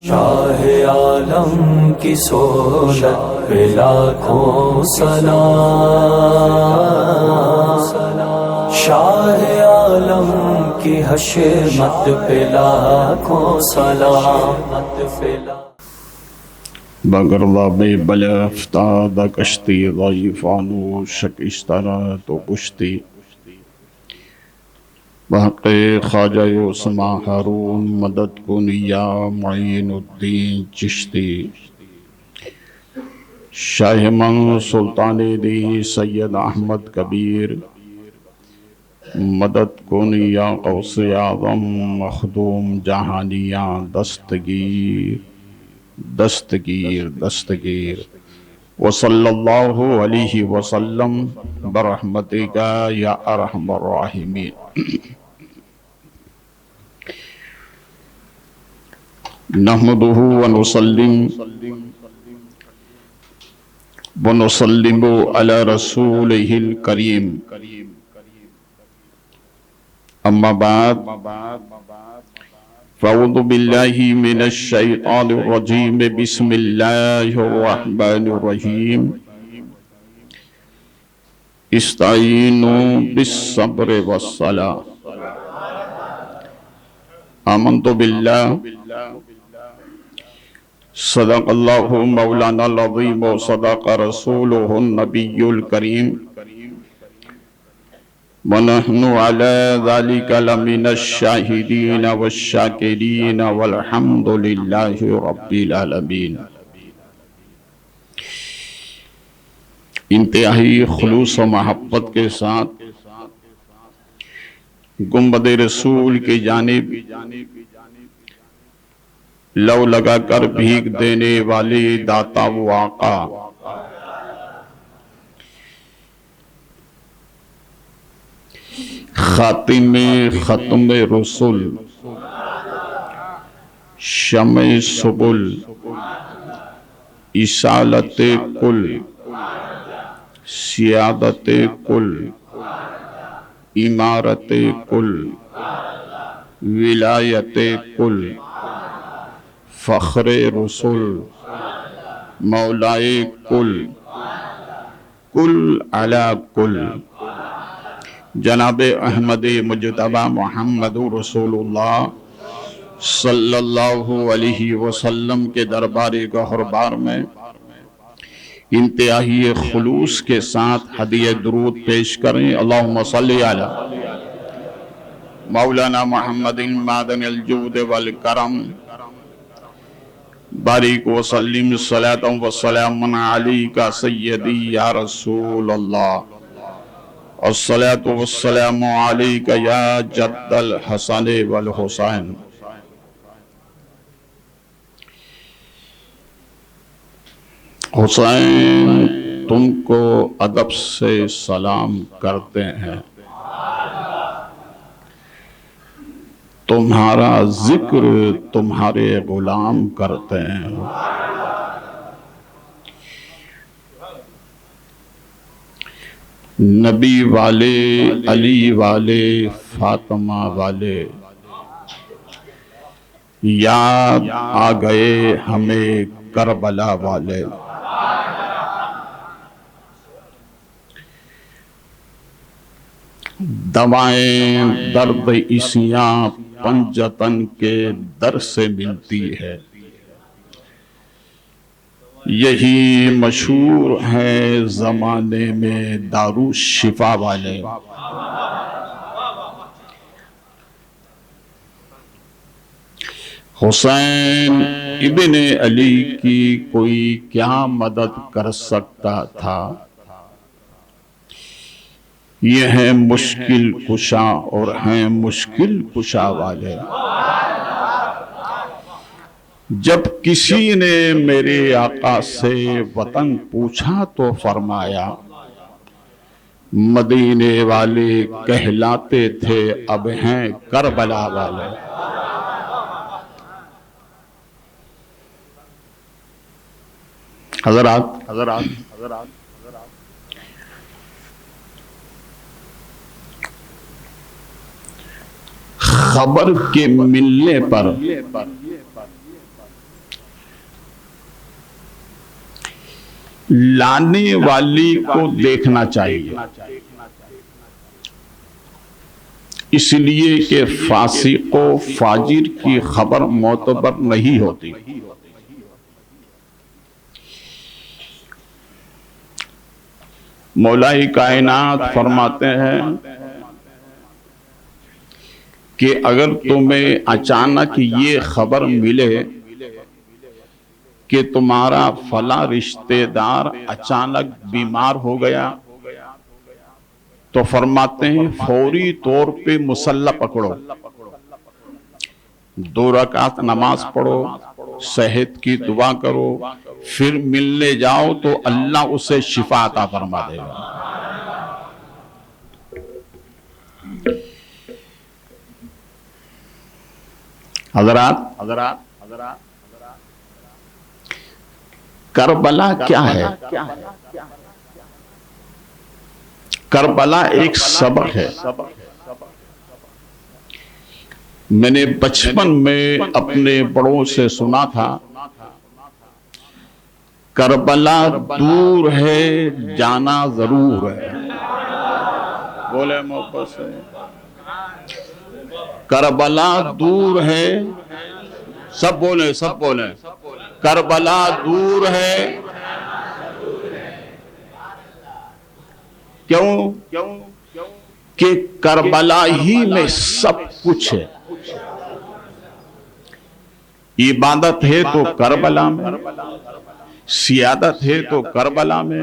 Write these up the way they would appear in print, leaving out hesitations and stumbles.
شاہ عالم کی سہولت پہ لاکھوں سلام، شاہ عالم کی حشمت پہ لاکھوں سلام۔ بگرداب بل افتاد کشتی ضعیفانو شکسترا تو کشتی بحق خواجہ عثمان ہارون مدد کنیا معین الدین چشتی، شاہ من سلطان دی سید احمد کبیر مدد کنیا غوث اعظم مخدوم جہانیاں دستگیر وصلی اللہ علیہ وسلم برحمتک یا ارحم الراحمین۔ نحمدہ ونسلم علی رسولہ الکریم، اما بعد فاعوذ باللہ من الشیطان الرجیم، بسم اللہ الرحمن الرحیم، استعینوا بالصبر والصلاۃ۔ آمنت باللہ صدق اللہ مولانا العظیم و صدق رسولہ النبی الکریم، ونحن علی ذلک لمن الشاہدین والشاکرین والحمد للہ رب العالمین۔ انتہائی خلوص و محبت کے ساتھ گنبد رسول کی جانب لو لگا کر بھیگ دینے والے داتا و آقا خاتم ختم رسول شمع سبل اصالت کل سیادت کل امارت کل ولایت کل فخر رسول مولائے کل کل علی کل جناب احمد مجتبی محمد رسول اللہ صلی اللہ علیہ وسلم کے دربار گہر بار میں انتہائی خلوص کے ساتھ ہدیہ درود پیش کریں۔ اللہم صلی علی مولانا محمد معدن الجود والکرم، بارک وسلم صلاۃ وسلام علیکہ سیدی یا رسول اللہ، الصلاۃ والسلام علیکہ یا جد الحسن والحسین۔ حسین تم کو ادب سے سلام کرتے ہیں، تمہارا ذکر تمہارے غلام کرتے ہیں۔ نبی والے، علی والے، فاطمہ والے یاد آ گئے ہمیں کربلا والے۔ دوائیں درد اسیاں پنجتن کے در سے ملتی ہے، یہی مشہور ہے زمانے میں دارو شفا والے۔ حسین ابن علی کی کوئی کیا مدد کر سکتا تھا، یہ ہیں مشکل کشا اور ہیں مشکل کشا والے۔ جب کسی نے میرے آقا سے وطن پوچھا تو فرمایا مدینے والے کہلاتے تھے اب ہیں کربلا والے۔ حضرات خبر کے ملنے پر لانے والی کو دیکھنا چاہیے، اس لیے کہ فاسق و فاجر کی خبر معتبر نہیں ہوتی۔ مولا کائنات فرماتے ہیں کہ اگر تمہیں اچانک یہ خبر ملے کہ تمہارا فلاں رشتہ دار اچانک بیمار ہو گیا، تو فرماتے ہیں فوری طور پہ مصلی پکڑو، 2 رکعت نماز پڑھو، صحت کی دعا کرو، پھر ملنے جاؤ تو اللہ اسے شفا عطا فرما دے گا۔ حضرات کربلا کیا ہے؟ کربلا ایک سبق ہے۔ میں نے بچپن میں اپنے بڑوں سے سنا تھا، کربلا دور ہے جانا ضرور ہے۔ بولے محبت سے، کربلا دور ہے، سب بولیں، کربلا دور ہے، کیوں کہ کربلا ہی میں سب کچھ ہے۔ عبادت ہے تو کربلا میں، سیادت ہے تو کربلا میں،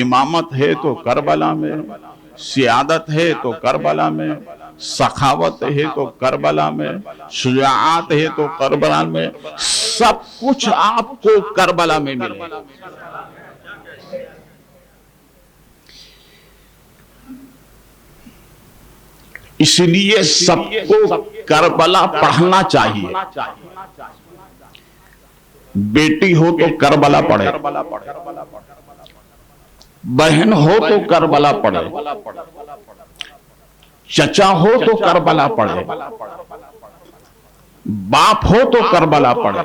امامت ہے تو کربلا میں، سیادت ہے تو کربلا میں، سخاوت ہے تو کربلا میں، شجاعت ہے تو کربلا میں، سب کچھ آپ کو کربلا میں ملے۔ اس لیے سب کو کربلا پڑھنا چاہیے۔ بیٹی ہو تو کربلا پڑھے، بہن ہو تو کربلا پڑھے، چچا ہو تو کربلا پڑھے، باپ ہو تو کربلا پڑھے،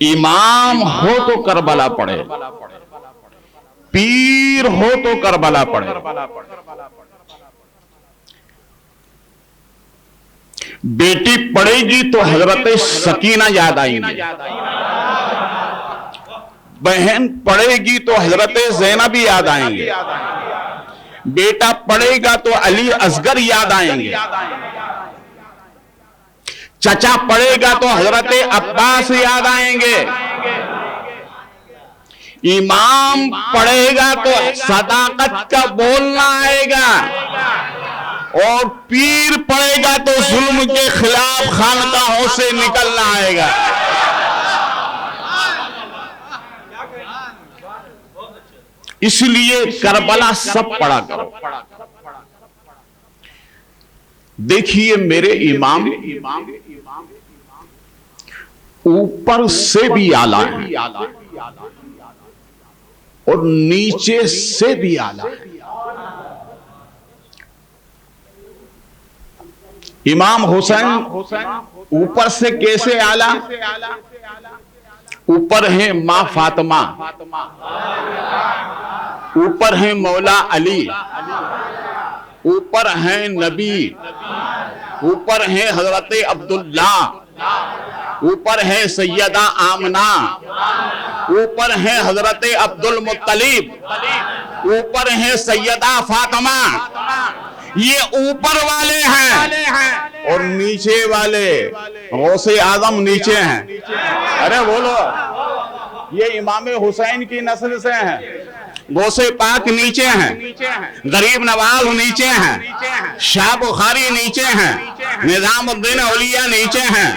امام ہو تو کربلا پڑھے، پیر ہو تو کربلا پڑھے۔ بیٹی پڑھے گی تو حضرت سکینہ یاد آئیں گے، بہن پڑھے گی تو حضرت زینب یاد آئیں گے، بیٹا پڑھے گا تو علی اصغر یاد آئیں گے، چچا پڑھے گا تو حضرت عباس یاد آئیں گے، امام پڑھے گا تو صداقت کا بولنا آئے گا، اور پیر پڑھے گا تو ظلم کے خلاف خانقاہوں سے نکلنا آئے گا۔ اس لیے کربلا سب پڑھا کرو۔ دیکھیے میرے امام اوپر سے بھی اعلیٰ ہیں اور نیچے سے بھی اعلیٰ ہیں۔ امام حسین اوپر سے کیسے اعلیٰ؟ اوپر ہیں ماں فاطمہ، اوپر ہیں مولا علی، اوپر ہیں نبی، اوپر ہیں حضرت عبداللہ، اوپر ہیں سیدہ آمنہ، اوپر ہیں حضرت عبد المطلب، اوپر ہیں سیدہ فاطمہ۔ یہ اوپر والے ہیں اور نیچے والے غوث اعظم نیچے ہیں۔ ارے بولو، یہ امام حسین کی نسل سے ہیں، غوث پاک نیچے ہیں، غریب نواز نیچے ہیں، شاہ بخاری نیچے ہیں، نظام الدین اولیاء نیچے ہیں،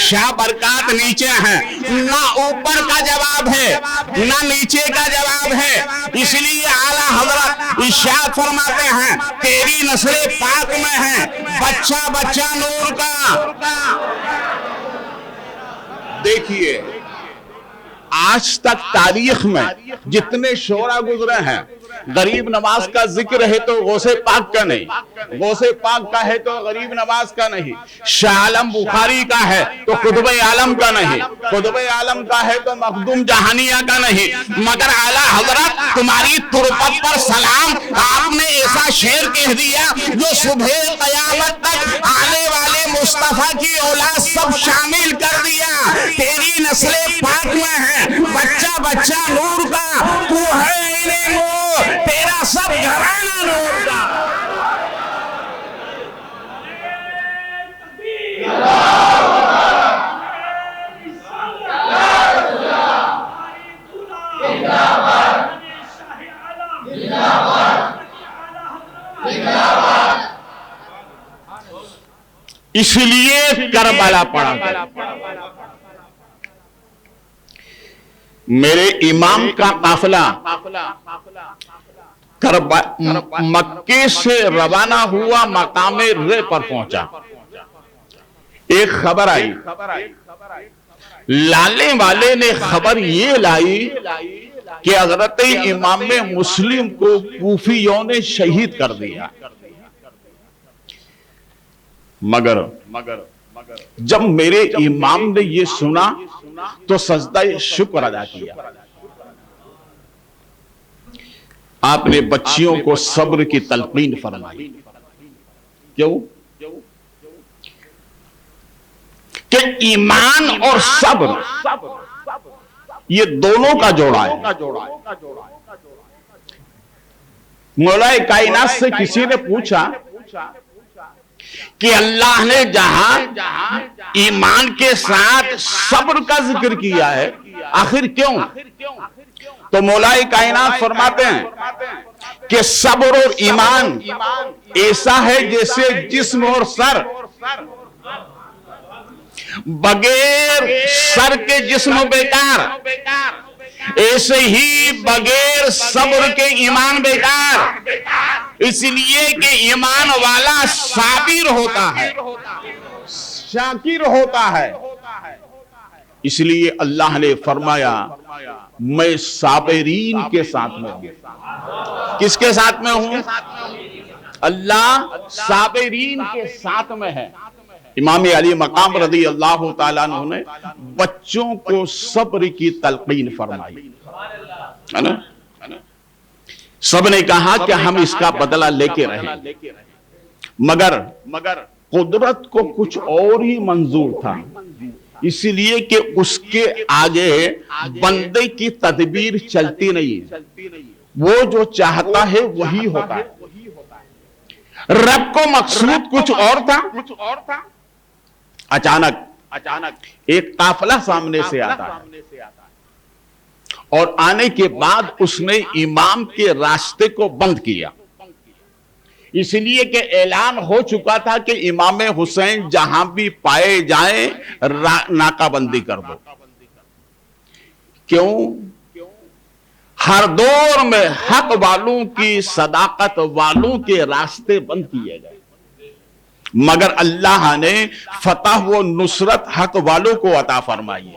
شاہ برکات نیچے ہیں۔ نہ اوپر کا جواب ہے نہ نیچے کا جواب ہے، اس لیے اعلیٰ حضرت ارشاد فرماتے ہیں تیری نسل پاک میں ہے بچہ بچہ نور کا۔ دیکھیے آج تک تاریخ میں جتنے شعراء گزرے ہیں غریب نواز کا ذکر ہے تو غوث پاک کا نہیں، غوث پاک کا ہے تو غریب نواز کا نہیں، شاہ عالم بخاری کا ہے تو قطب عالم کا نہیں، قطب عالم کا ہے تو مخدوم جہانیہ کا نہیں، مگر اعلیٰ حضرت تمہاری تربت پر سلام، آپ نے ایسا شعر کہہ دیا جو صبح قیامت تک آنے والے مصطفیٰ کی اولاد سب شامل کر دیا۔ تیری نسل پاک میں ہے بچہ بچہ نور کا، تو ہے انہیں نور، تیرا سب گھرانہ نور کا۔ اس لیے کربلا پڑا گیا۔ میرے امام کا قافلہ مکے سے روانہ ہوا، مقام رے پر پہنچا۔ ایک خبر آئی، لانے والے نے خبر یہ لائی کہ حضرت امام مسلم کو کوفیوں نے شہید کر دیا۔ مگر جب میرے امام نے یہ سنا تو سجدہ شکر ادا کیا۔ آپ نے بچیوں کو صبر کی تلقین فرمائی۔ کیوں؟ کہ ایمان اور صبر یہ دونوں کا جوڑا ہے۔ مولا کائنات سے کسی نے پوچھا کہ اللہ نے جہاں ایمان کے ساتھ صبر کا ذکر کیا ہے آخر کیوں؟ تو مولا کائنات فرماتے ہیں کہ صبر اور ایمان ایسا ہے جیسے جسم اور سر، بغیر سر کے جسم بیکار، ایسے ہی بغیر صبر کے ایمان بیکار۔ اس لیے کہ ایمان والا صابر ہوتا ہے، شاکر ہوتا ہے۔ اس لیے اللہ نے فرمایا میں صابرین کے ساتھ میں ہوں۔ کس کے ساتھ میں ہوں؟ اللہ صابرین کے ساتھ میں ہے۔ امام علی مقام رضی اللہ تعالیٰ عنہ نے بچوں کو صبر کی تلقین فرمائی، ہے نا؟ سب نے کہا کہ ہم اس کا بدلہ لے کے رہیں، مگر قدرت کو کچھ اور ہی منظور تھا، اس لیے کہ اس کے آگے بندے کی تدبیر چلتی نہیں، وہ جو چاہتا ہے وہی ہوتا ہے۔ رب کو مقصود کچھ اور تھا۔ اچانک ایک قافلہ سامنے سے آتا ہے اور آنے کے بعد اس نے امام کے راستے کو بند کیا، اس لیے کہ اعلان ہو چکا تھا کہ امام حسین جہاں بھی پائے جائیں ناکہ بندی کر دو۔ کیوں؟ ہر دور میں حق والوں کی، صداقت والوں کے راستے بند کیے گئے، مگر اللہ نے فتح و نصرت حق والوں کو عطا فرمائی۔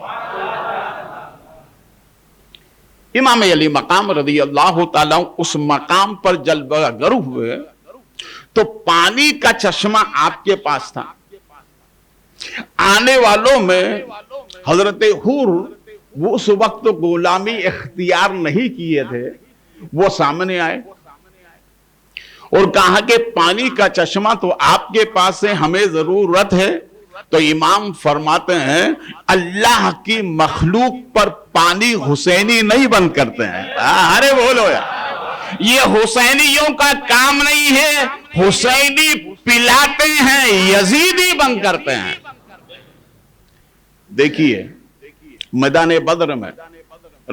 امام علی مقام رضی اللہ تعالیٰ اس مقام پر جلوہ گر ہوئے تو پانی کا چشمہ آپ کے پاس تھا۔ آنے والوں میں حضرت حور وہ اس وقت غلامی اختیار نہیں کیے تھے، وہ سامنے آئے اور کہا کہ پانی کا چشمہ تو آپ کے پاس ہے، ہمیں ضرورت ہے۔ تو امام فرماتے ہیں اللہ کی مخلوق پر پانی حسینی نہیں بند کرتے ہیں۔ ارے بولو یار، یہ حسینیوں کا کام نہیں ہے، حسینی پلاتے ہیں، یزیدی بند کرتے ہیں۔ دیکھیے میدان بدر میں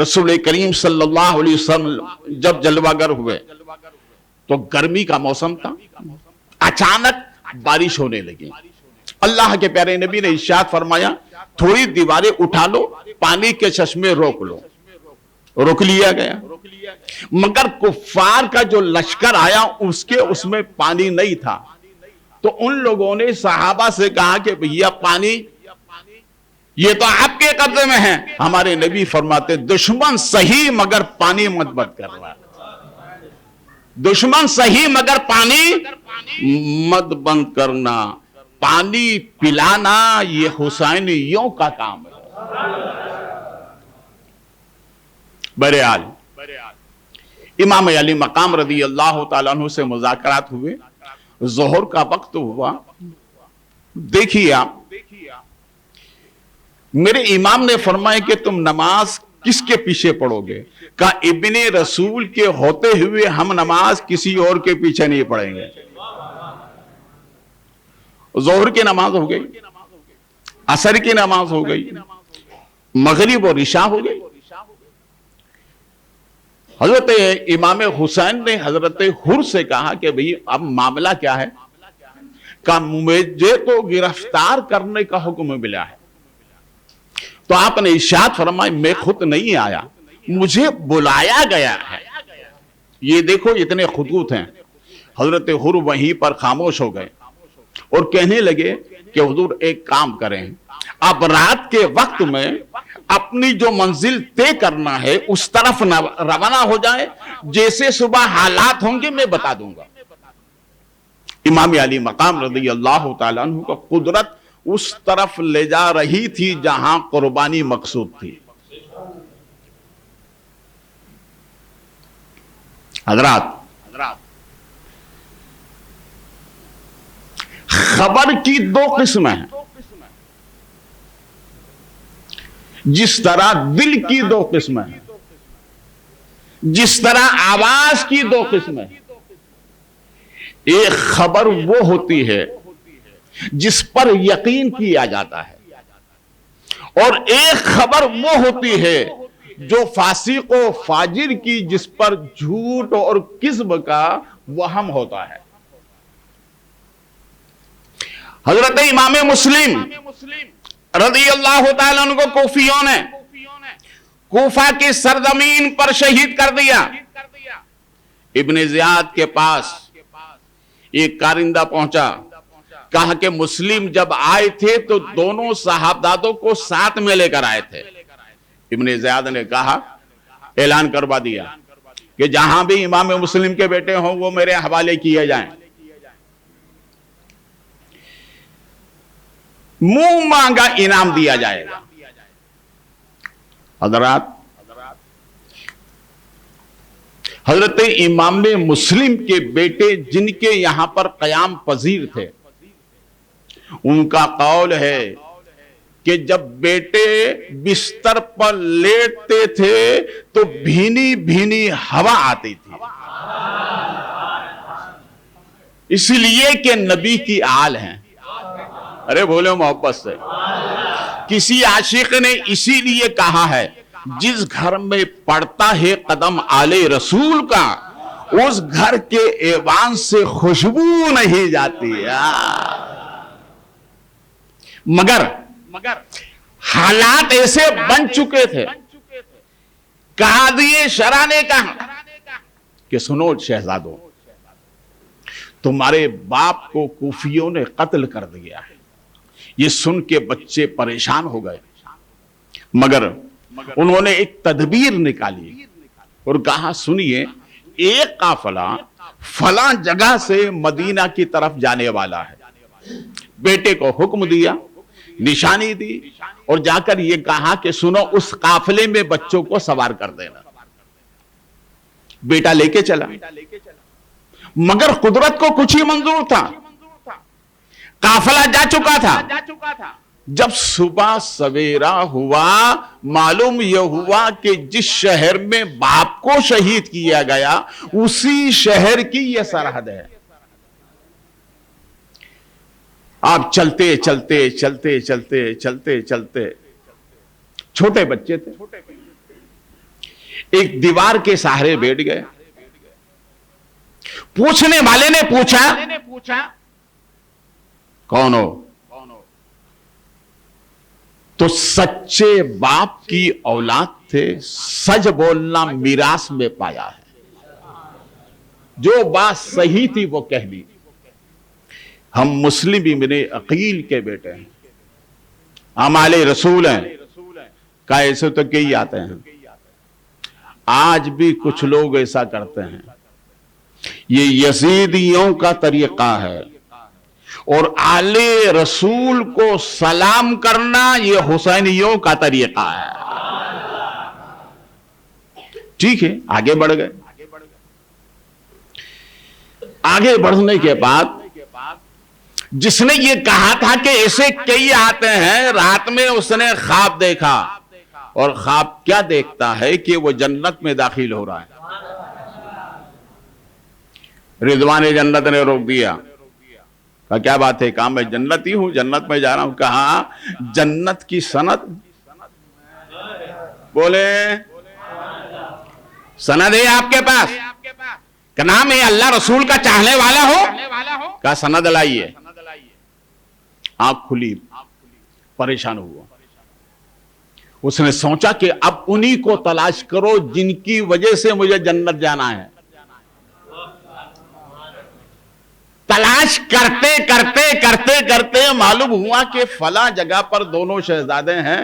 رسول کریم صلی اللہ علیہ وسلم جب جلوہ گر ہوئے تو گرمی کا موسم تھا، اچانک بارش ہونے لگی۔ اللہ کے پیارے نبی نے ارشاد فرمایا تھوڑی دیواریں اٹھا لو، پانی کے چشمے روک لو۔ روک لیا گیا، مگر کفار کا جو لشکر آیا اس میں پانی نہیں تھا۔ تو ان لوگوں نے صحابہ سے کہا کہ بھیا پانی یہ تو آپ کے قبضے میں ہے۔ ہمارے نبی فرماتے دشمن صحیح مگر پانی مت بند کر رہا۔ دشمن صحیح مگر پانی مت بند کرنا، پانی پلانا یہ حسینیوں کا کام ہے۔ بہرحال امام علی مقام رضی اللہ تعالیٰ عنہ سے مذاکرات ہوئے، ظہر کا وقت ہوا۔ دیکھیے آپ، میرے امام نے فرمایا کہ تم نماز کس کے پیچھے پڑھو گے؟ کہا ابن رسول کے ہوتے ہوئے ہم نماز کسی اور کے پیچھے نہیں پڑھیں گے۔ ظہر کی نماز ہو گئی، عصر کی نماز ہو گئی، مغرب اور عشاء ہو گئی۔ حضرت امام حسین نے حضرت حر سے کہا کہ بھئی اب معاملہ کیا ہے؟ کہ مجھے تو گرفتار کرنے کا حکم ملا ہے۔ تو آپ نے ارشاد فرمایا میں خود نہیں آیا، مجھے بلایا گیا ہے۔ یہ دیکھو اتنے خطوط ہیں۔ حضرت حر وہیں پر خاموش ہو گئے اور کہنے لگے کہ حضور ایک کام کریں، اب رات کے وقت میں اپنی جو منزل طے کرنا ہے اس طرف روانہ ہو جائے، جیسے صبح حالات ہوں گے میں بتا دوں گا۔ امام علی مقام رضی اللہ تعالیٰ عنہ کا قدرت اس طرف لے جا رہی تھی جہاں قربانی مقصود تھی۔ حضرات، خبر کی دو قسمیں ہیں، جس طرح دل کی دو قسمیں ہیں، جس طرح آواز کی دو قسمیں ہیں۔ ایک خبر وہ ہوتی ہے جس پر یقین کیا جاتا ہے، اور ایک خبر وہ ہوتی ہے جو فاسق و فاجر کی، جس پر جھوٹ اور کذب کا وہم ہوتا ہے۔ حضرت امام مسلم رضی اللہ تعالیٰ عنہ کو کوفیوں نے کوفہ کی سرزمین پر شہید کر دیا۔ ابن زیاد کے پاس ایک کارندہ پہنچا، کہا کہ مسلم جب آئے تھے تو دونوں صحابزادوں کو ساتھ میں لے کر آئے تھے۔ ابن زیاد نے کہا، اعلان کروا دیا کہ جہاں بھی امام مسلم کے بیٹے ہوں وہ میرے حوالے کیے جائیں، منہ مانگا انعام دیا جائے گا۔ حضرات، حضرت امام مسلم کے بیٹے جن کے یہاں پر قیام پذیر تھے، ان کا قول ہے کہ جب بیٹے بستر پر لیٹتے تھے تو بھینی بھینی ہوا آتی تھی، اس لیے کہ نبی کی آل ہیں۔ ارے بولے محبت سے، کسی عاشق نے اسی لیے کہا ہے جس گھر میں پڑتا ہے قدم آل رسول کا، اس گھر کے ایوان سے خوشبو نہیں جاتی۔ مگر حالات ایسے بن چکے تھے، قاضی شرع نے کہا کہ سنو شہزادوں، تمہارے باپ کو کوفیوں نے قتل کر دیا ہے۔ یہ سن کے بچے پریشان ہو گئے، مگر انہوں نے ایک تدبیر نکالی اور کہا سنیے، ایک قافلہ فلاں جگہ سے مدینہ کی طرف جانے والا ہے۔ بیٹے کو حکم دیا، نشانی دی اور جا کر یہ کہا کہ سنو اس قافلے میں بچوں کو سوار کر دینا۔ بیٹا لے کے چلا، مگر قدرت کو کچھ ہی منظور تھا، قافلہ جا چکا تھا۔ جب صبح سویرا ہوا، معلوم یہ ہوا کہ جس شہر میں باپ کو شہید کیا گیا اسی شہر کی یہ سرحد ہے۔ آپ چلتے چلتے چلتے چلتے چلتے چلتے، چھوٹے بچے تھے، ایک دیوار کے سہارے بیٹھ گئے۔ پوچھنے والے نے پوچھا کون ہو؟ تو سچے باپ کی اولاد تھے، سچ بولنا میراث میں پایا ہے، جو بات صحیح تھی وہ کہہ دی۔ ہم مسلم ابن عقیل کے بیٹے ہیں، ہم آل رسول ہیں، کا ایسے تو کئی آتے ہیں۔ آج بھی کچھ لوگ ایسا کرتے ہیں، یہ یزیدیوں کا طریقہ ہے، اور آل رسول کو سلام کرنا یہ حسینیوں کا طریقہ ہے۔ ٹھیک ہے، آگے بڑھ گئے۔ آگے بڑھنے کے بعد جس نے یہ کہا تھا کہ ایسے کئی آتے ہیں، رات میں اس نے خواب دیکھا، اور خواب کیا دیکھتا ہے کہ وہ جنت میں داخل ہو رہا ہے۔ رضوان جنت نے روک دیا، کہا کیا بات ہے؟ کہا میں جنتی ہوں، جنت میں جا رہا ہوں۔ کہا جنت کی سند؟ بولے سند ہے آپ کے پاس؟ کہ نام ہے اللہ رسول کا چاہنے والا ہو؟ کہا سند لائیے۔ آنکھ کھلی، پریشان ہوا۔ اس نے سوچا کہ اب انہی کو تلاش کرو جن کی وجہ سے مجھے جنت جانا ہے۔ تلاش کرتے کرتے کرتے کرتے معلوم ہوا کہ فلاں جگہ پر دونوں شہزادے ہیں۔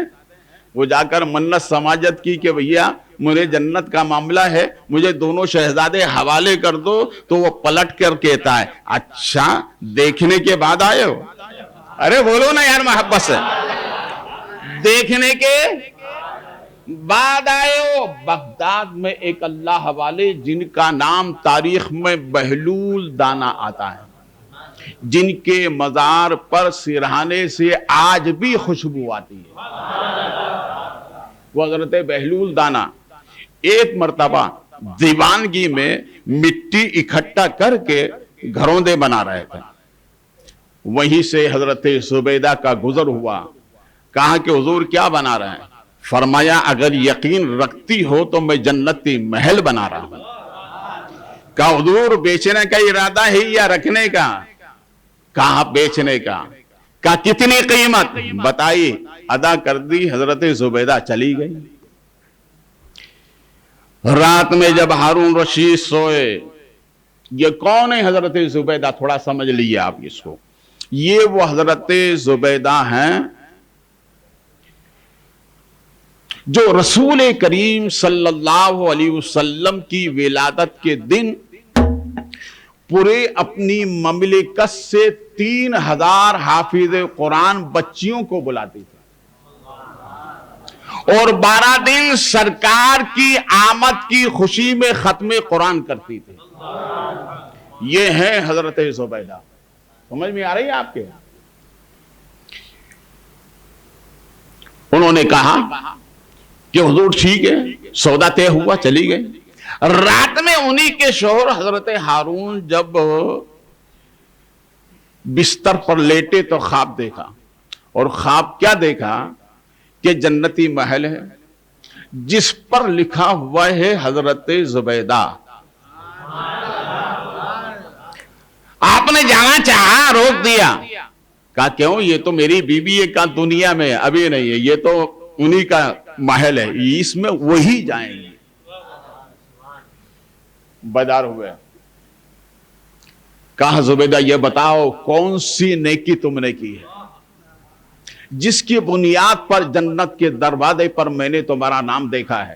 وہ جا کر منت سماجت کی کہ بھیا مجھے جنت کا معاملہ ہے، مجھے دونوں شہزادے حوالے کر دو۔ تو وہ پلٹ کر کہتا ہے اچھا دیکھنے کے بعد آئے ہو؟ ارے بولو نا یار محبت سے، دیکھنے کے بعد آئے ہو؟ بغداد میں ایک اللہ حوالے جن کا نام تاریخ میں بہلول دانا آتا ہے، جن کے مزار پر سرہانے سے آج بھی خوشبو آتی ہے، وہ حضرت بہلول دانا ایک مرتبہ دیوانگی میں مٹی اکٹھا کر کے گھروندے بنا رہے تھے۔ وہیں سے حضرت زبیدہ کا گزر ہوا، کہا کہ حضور کیا بنا رہے ہیں؟ فرمایا اگر یقین رکھتی ہو تو میں جنتی محل بنا رہا ہوں۔ کہا حضور بیچنے کا ارادہ ہے یا رکھنے کا؟ کہا بیچنے کا۔ کہا کتنی قیمت؟ بتائی، ادا کر دی۔ حضرت زبیدہ چلی گئی۔ رات میں جب ہارون رشید سوئے، یہ کون ہے حضرت زبیدہ؟ تھوڑا سمجھ لیے آپ اس کو۔ یہ وہ حضرت زبیدہ ہیں جو رسول کریم صلی اللہ علیہ وسلم کی ولادت کے دن پورے اپنی مملکت سے 3000 حافظ قرآن بچیوں کو بلاتی تھی، اور 12 دن سرکار کی آمد کی خوشی میں ختم قرآن کرتی تھی۔ یہ ہے حضرت زبیدہ۔ سمجھ میں آ رہی ہے آپ کے؟ انہوں نے کہا کہ حضور ٹھیک ہے، سودا طے ہوا، چلی گئی۔ رات میں انہی کے شوہر حضرت ہارون جب بستر پر لیٹے تو خواب دیکھا، اور خواب کیا دیکھا کہ جنتی محل ہے جس پر لکھا ہوا ہے حضرت زبیدہ۔ آپ نے جانا چاہا، روک دیا۔ کہا کیوں؟ یہ تو میری بیوی کا دنیا میں ابھی نہیں ہے، یہ تو انہی کا محل ہے، اس میں وہی جائیں گے۔ بیدار ہوئے۔ کہا زبیدہ یہ بتاؤ کون سی نیکی تم نے کی ہے جس کی بنیاد پر جنت کے دروازے پر میں نے تمہارا نام دیکھا ہے؟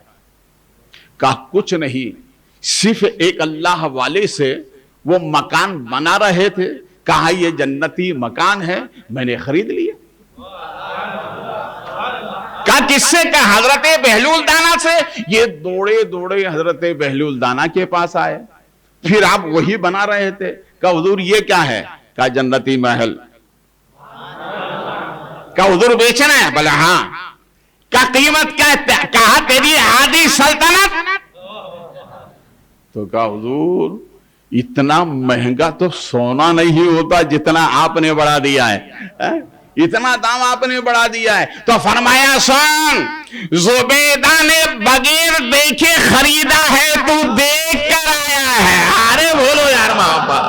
کہا کچھ نہیں، صرف ایک اللہ والے سے وہ مکان بنا رہے تھے، کہا یہ جنتی مکان ہے، میں نے خرید لیا۔ کہا کس سے؟ کہا حضرت بہلول دانا سے۔ یہ دوڑے دوڑے حضرت بہلول دانا کے پاس آئے، پھر آپ وہی بنا رہے تھے۔ کہا حضور یہ کیا ہے؟ کہا جنتی محل۔ کہا حضور بیچنا ہے؟ بولا ہاں۔ کہا قیمت کیا ہے؟ کہا تیری آدھی سلطنت۔ تو کہا حضور اتنا مہنگا تو سونا نہیں ہوتا جتنا آپ نے بڑھا دیا ہے، اتنا دام آپ نے بڑھا دیا ہے۔ تو فرمایا سن، زبیدہ نے بغیر دیکھے خریدا ہے، تو دیکھ کر آیا ہے۔ ارے بولو یار محبت۔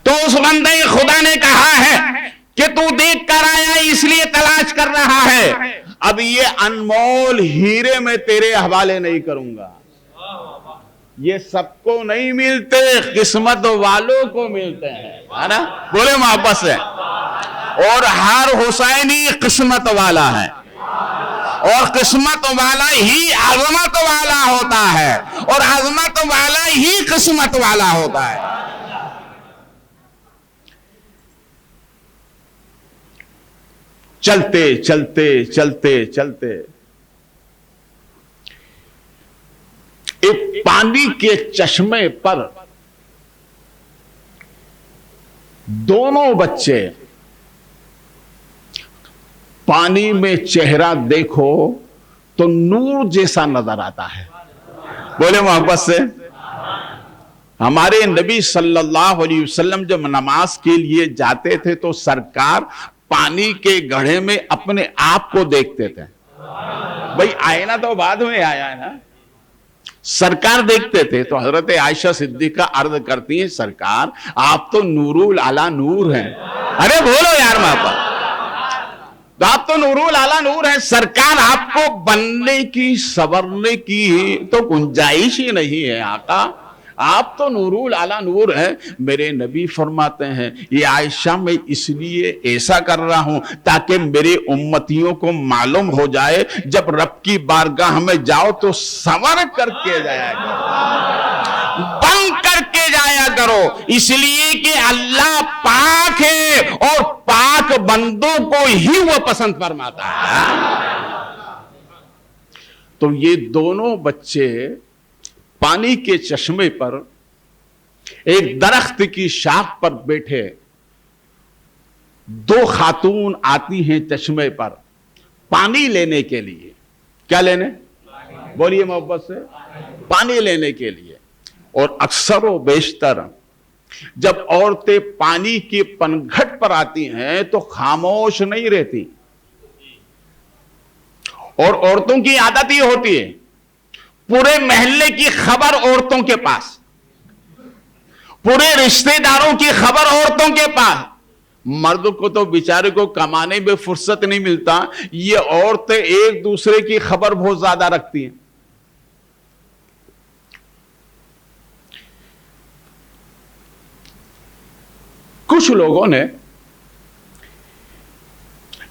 تو اس بندے خدا نے کہا ہے کہ تو دیکھ کر آیا اس لیے تلاش کر رہا ہے، اب یہ انمول ہیرے میں تیرے حوالے نہیں کروں گا، یہ سب کو نہیں ملتے، قسمت والوں کو ملتے ہیں، ہے نا؟ بولے محبت سے۔ اور ہر حسینی قسمت والا ہے، اور قسمت والا ہی عظمت والا ہوتا ہے، اور عظمت والا ہی قسمت والا ہوتا ہے۔ چلتے چلتے چلتے چلتے ایک پانی کے چشمے پر دونوں بچے، پانی میں چہرہ دیکھو تو نور جیسا نظر آتا ہے، بولے محبت سے۔ ہمارے نبی صلی اللہ علیہ وسلم جب نماز کے لیے جاتے تھے تو سرکار پانی کے گڑھے میں اپنے آپ کو دیکھتے تھے۔ بھئی آئینہ تو بعد میں آیا ہے نا، سرکار دیکھتے تھے۔ تو حضرت عائشہ صدیقہ عرض کرتی ہیں، سرکار آپ تو نور العلا نور ہیں۔ ارے بولو یار محبت، تو آپ تو نور العلا نور ہیں، سرکار آپ کو بننے کی سنورنے کی تو گنجائش ہی نہیں ہے آقا، آپ تو نور العلا نور ہیں۔ میرے نبی فرماتے ہیں، یہ عائشہ میں اس لیے ایسا کر رہا ہوں تاکہ میرے امتیوں کو معلوم ہو جائے جب رب کی بارگاہ میں جاؤ تو سنور کر کے جایا کرو، بن کر کے جایا کرو، اس لیے کہ اللہ پاک ہے اور پاک بندوں کو ہی وہ پسند فرماتا ہے۔ تو یہ دونوں بچے پانی کے چشمے پر ایک درخت کی شاخ پر بیٹھے، دو خاتون آتی ہیں چشمے پر پانی لینے کے لیے۔ کیا لینے؟ بولیے محبت سے، پانی لینے کے لیے۔ اور اکثر و بیشتر جب عورتیں پانی کی پنگھٹ پر آتی ہیں تو خاموش نہیں رہتی، اور عورتوں کی عادت یہ ہوتی ہے پورے محلے کی خبر عورتوں کے پاس، پورے رشتہ داروں کی خبر عورتوں کے پاس۔ مرد کو تو بیچارے کو کمانے میں فرصت نہیں ملتا، یہ عورتیں ایک دوسرے کی خبر بہت زیادہ رکھتی ہیں۔ کچھ لوگوں نے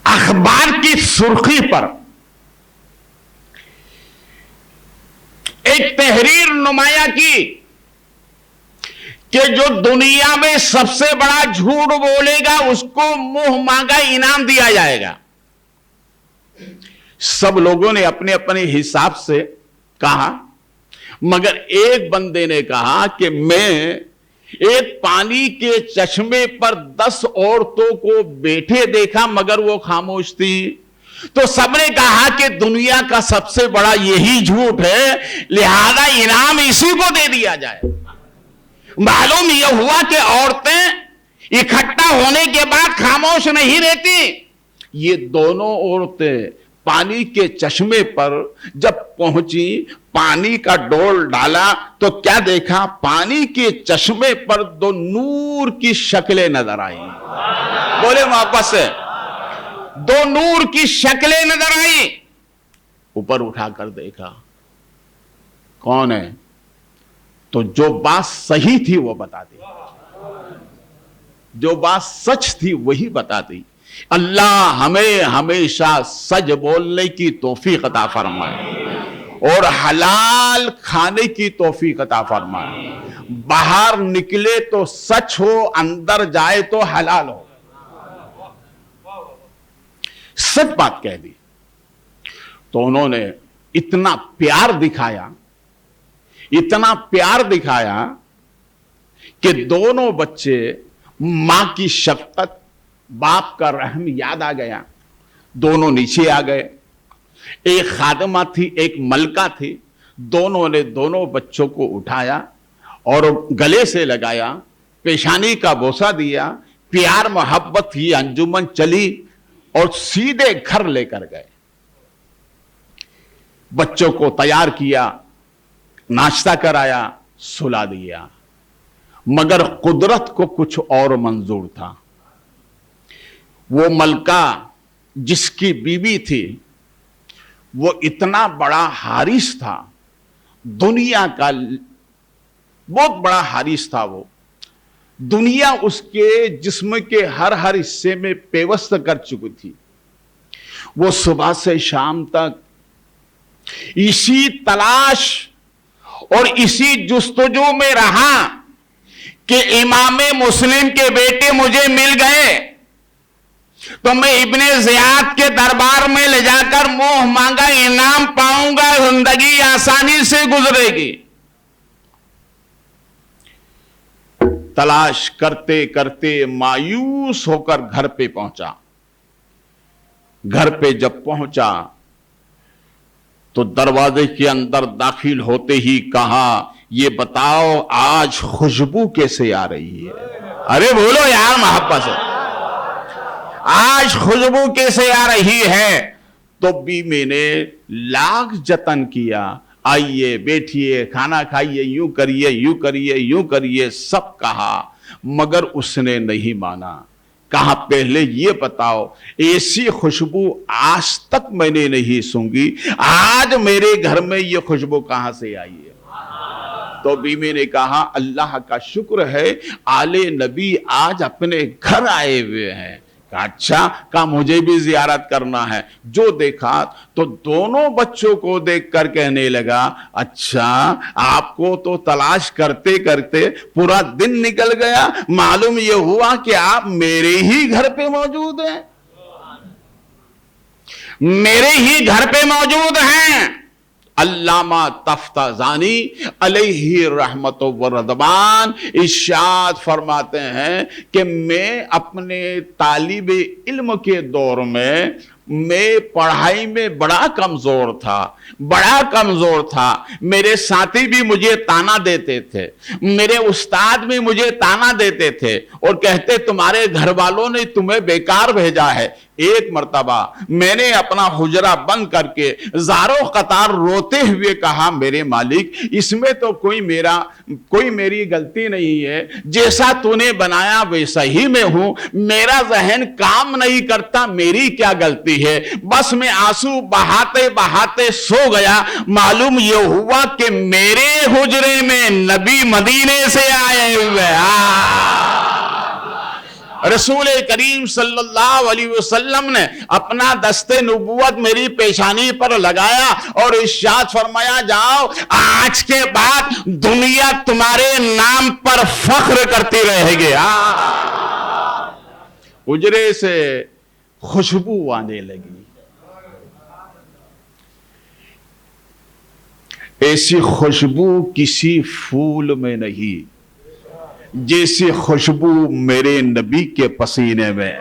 اخبار کی سرخی پر ایک تحریر نمایاں کی کہ جو دنیا میں سب سے بڑا جھوٹ بولے گا اس کو منہ مانگا انعام دیا جائے گا۔ سب لوگوں نے اپنے اپنے حساب سے کہا، مگر ایک بندے نے کہا کہ میں ایک پانی کے چشمے پر 10 عورتوں کو بیٹھے دیکھا مگر وہ خاموش تھی۔ تو سب نے کہا کہ دنیا کا سب سے بڑا یہی جھوٹ ہے، لہذا انعام اسی کو دے دیا جائے۔ معلوم یہ ہوا کہ عورتیں اکٹھا ہونے کے بعد خاموش نہیں رہتی۔ یہ دونوں عورتیں پانی کے چشمے پر جب پہنچی، پانی کا ڈول ڈالا تو کیا دیکھا؟ پانی کے چشمے پر دو نور کی شکلیں نظر آئیں۔ بولے واپس سے، دو نور کی شکلیں نظر آئیں۔ اوپر اٹھا کر دیکھا، کون ہے؟ تو جو بات صحیح تھی وہ بتا دی، جو بات سچ تھی وہی بتا دی۔ اللہ ہمیں ہمیشہ سچ بولنے کی توفیق عطا فرمائے اور حلال کھانے کی توفیق عطا فرمائے۔ باہر نکلے تو سچ ہو، اندر جائے تو حلال ہو۔ سچ بات کہہ دی تو انہوں نے اتنا پیار دکھایا، اتنا پیار دکھایا کہ دونوں بچے، ماں کی شفقت، باپ کا رحم یاد آ گیا، دونوں نیچے آ گئے۔ ایک خادمہ تھی، ایک ملکہ تھی، دونوں نے دونوں بچوں کو اٹھایا اور گلے سے لگایا، پیشانی کا بوسہ دیا، پیار محبت کی انجمن چلی اور سیدھے گھر لے کر گئے۔ بچوں کو تیار کیا، ناشتہ کرایا، سلا دیا، مگر قدرت کو کچھ اور منظور تھا۔ وہ ملکہ جس کی بیوی تھی وہ اتنا بڑا حارث تھا، دنیا کا بہت بڑا حارث تھا۔ وہ دنیا اس کے جسم کے ہر حصے میں پیوست کر چکی تھی۔ وہ صبح سے شام تک اسی تلاش اور اسی جستجو میں رہا کہ امام مسلم کے بیٹے مجھے مل گئے تو میں ابن زیاد کے دربار میں لے جا کر منہ مانگا انعام پاؤں گا، زندگی آسانی سے گزرے گی۔ تلاش کرتے کرتے مایوس ہو کر گھر پہ پہنچا۔ گھر پہ جب پہنچا تو دروازے کے اندر داخل ہوتے ہی کہا یہ بتاؤ آج خوشبو کیسے آ رہی ہے؟ ارے بولو یار محبت سے، آج خوشبو کیسے آ رہی ہے؟ تو بیوی نے لاکھ جتن کیا، آئیے بیٹھیے کھانا کھائیے، یوں کریے یوں کریے یوں کریے، سب کہا، مگر اس نے نہیں مانا۔ کہا پہلے یہ بتاؤ ایسی خوشبو آج تک میں نے نہیں سونگھی، آج میرے گھر میں یہ خوشبو کہاں سے آئی ہے؟ تو بیوی نے کہا اللہ کا شکر ہے آل نبی آج اپنے گھر آئے ہوئے ہیں۔ کہا اچھا، کہا مجھے بھی زیارت کرنا ہے۔ جو دیکھا تو دونوں بچوں کو دیکھ کر کہنے لگا اچھا آپ کو تو تلاش کرتے کرتے پورا دن نکل گیا، معلوم یہ ہوا کہ آپ میرے ہی گھر پہ موجود ہیں، میرے ہی گھر پہ موجود ہیں۔ علامہ تفتازانی علیہ رحمت و رضوان ارشاد فرماتے ہیں کہ میں اپنے طالب علم کے دور میں پڑھائی میں بڑا کمزور تھا، میرے ساتھی بھی مجھے تانا دیتے تھے، میرے استاد بھی مجھے تانا دیتے تھے اور کہتے تمہارے گھر والوں نے تمہیں بیکار بھیجا ہے۔ ایک مرتبہ میں نے اپنا حجرہ بند کر کے زاروں قطار روتے ہوئے کہا میرے مالک اس میں تو کوئی میری غلطی نہیں ہے، جیسا تو نے بنایا ویسا ہی میں ہوں، میرا ذہن کام نہیں کرتا، میری کیا غلطی ہے؟ بس میں آنسو بہاتے بہاتے سو گیا۔ معلوم یہ ہوا کہ میرے حجرے میں نبی مدینے سے آئے ہوئے۔ رسول کریم صلی اللہ علیہ وسلم نے اپنا دست نبوت میری پیشانی پر لگایا اور ارشاد فرمایا جاؤ آج کے بعد دنیا تمہارے نام پر فخر کرتی رہے گی۔ حجرے سے خوشبو آنے لگی، ایسی خوشبو کسی پھول میں نہیں جیسی خوشبو میرے نبی کے پسینے میں۔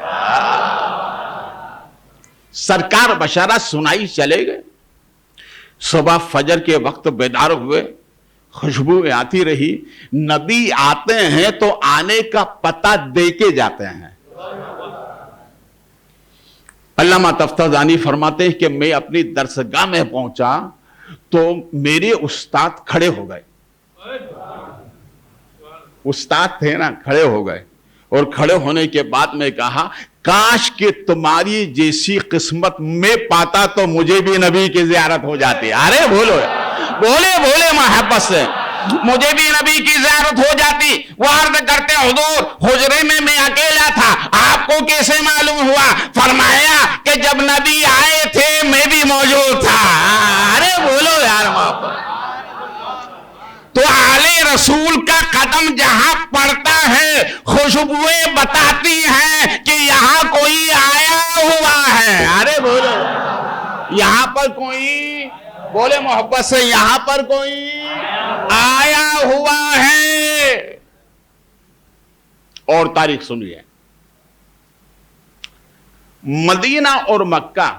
سرکار بشارت سنائی چلے گئے، صبح فجر کے وقت بیدار ہوئے، خوشبو آتی رہی۔ نبی آتے ہیں تو آنے کا پتہ دے کے جاتے ہیں۔ علامہ تفتازانی فرماتے ہیں کہ میں اپنی درسگاہ میں پہنچا تو میرے استاد کھڑے ہو گئے، استاد تھے نا، کھڑے ہو گئے اور کھڑے ہونے کے بعد میں کہا کاش کہ تمہاری جیسی قسمت میں پاتا تو مجھے بھی نبی کی زیارت ہو جاتی۔ ارے بولے محبت سے، مجھے بھی نبی کی زیارت ہو جاتی۔ وہ عرض کرتے حضور حجرے میں اکیلا تھا، آپ کو کیسے معلوم ہوا؟ فرمایا کہ جب نبی آئے تھے میں بھی موجود تھا۔ ارے بولو یار محبت۔ تو آل رسول کا قدم جہاں پڑتا ہے خوشبوئیں بتاتی ہیں کہ یہاں کوئی آیا ہوا ہے۔ ارے بولو یہاں پر کوئی، بولے محبت سے، یہاں پر کوئی آیا ہوا ہے۔ اور تاریخ سنیے، مدینہ اور مکہ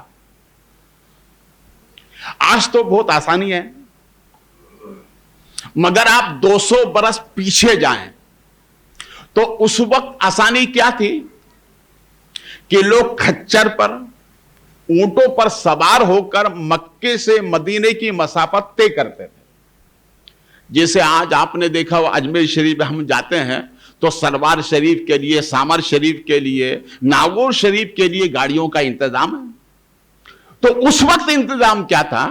آج تو بہت آسانی ہے، مگر آپ 200 برس پیچھے جائیں تو اس وقت آسانی کیا تھی کہ لوگ کھچر پر، اونٹوں پر سوار ہو کر مکے سے مدینے کی مسافت طے کرتے تھے۔ جیسے آج آپ نے دیکھا وہ اجمیر شریف ہم جاتے ہیں تو سروار شریف کے لیے، سامر شریف کے لیے، ناگور شریف کے لیے گاڑیوں کا انتظام ہے۔ تو اس وقت انتظام کیا تھا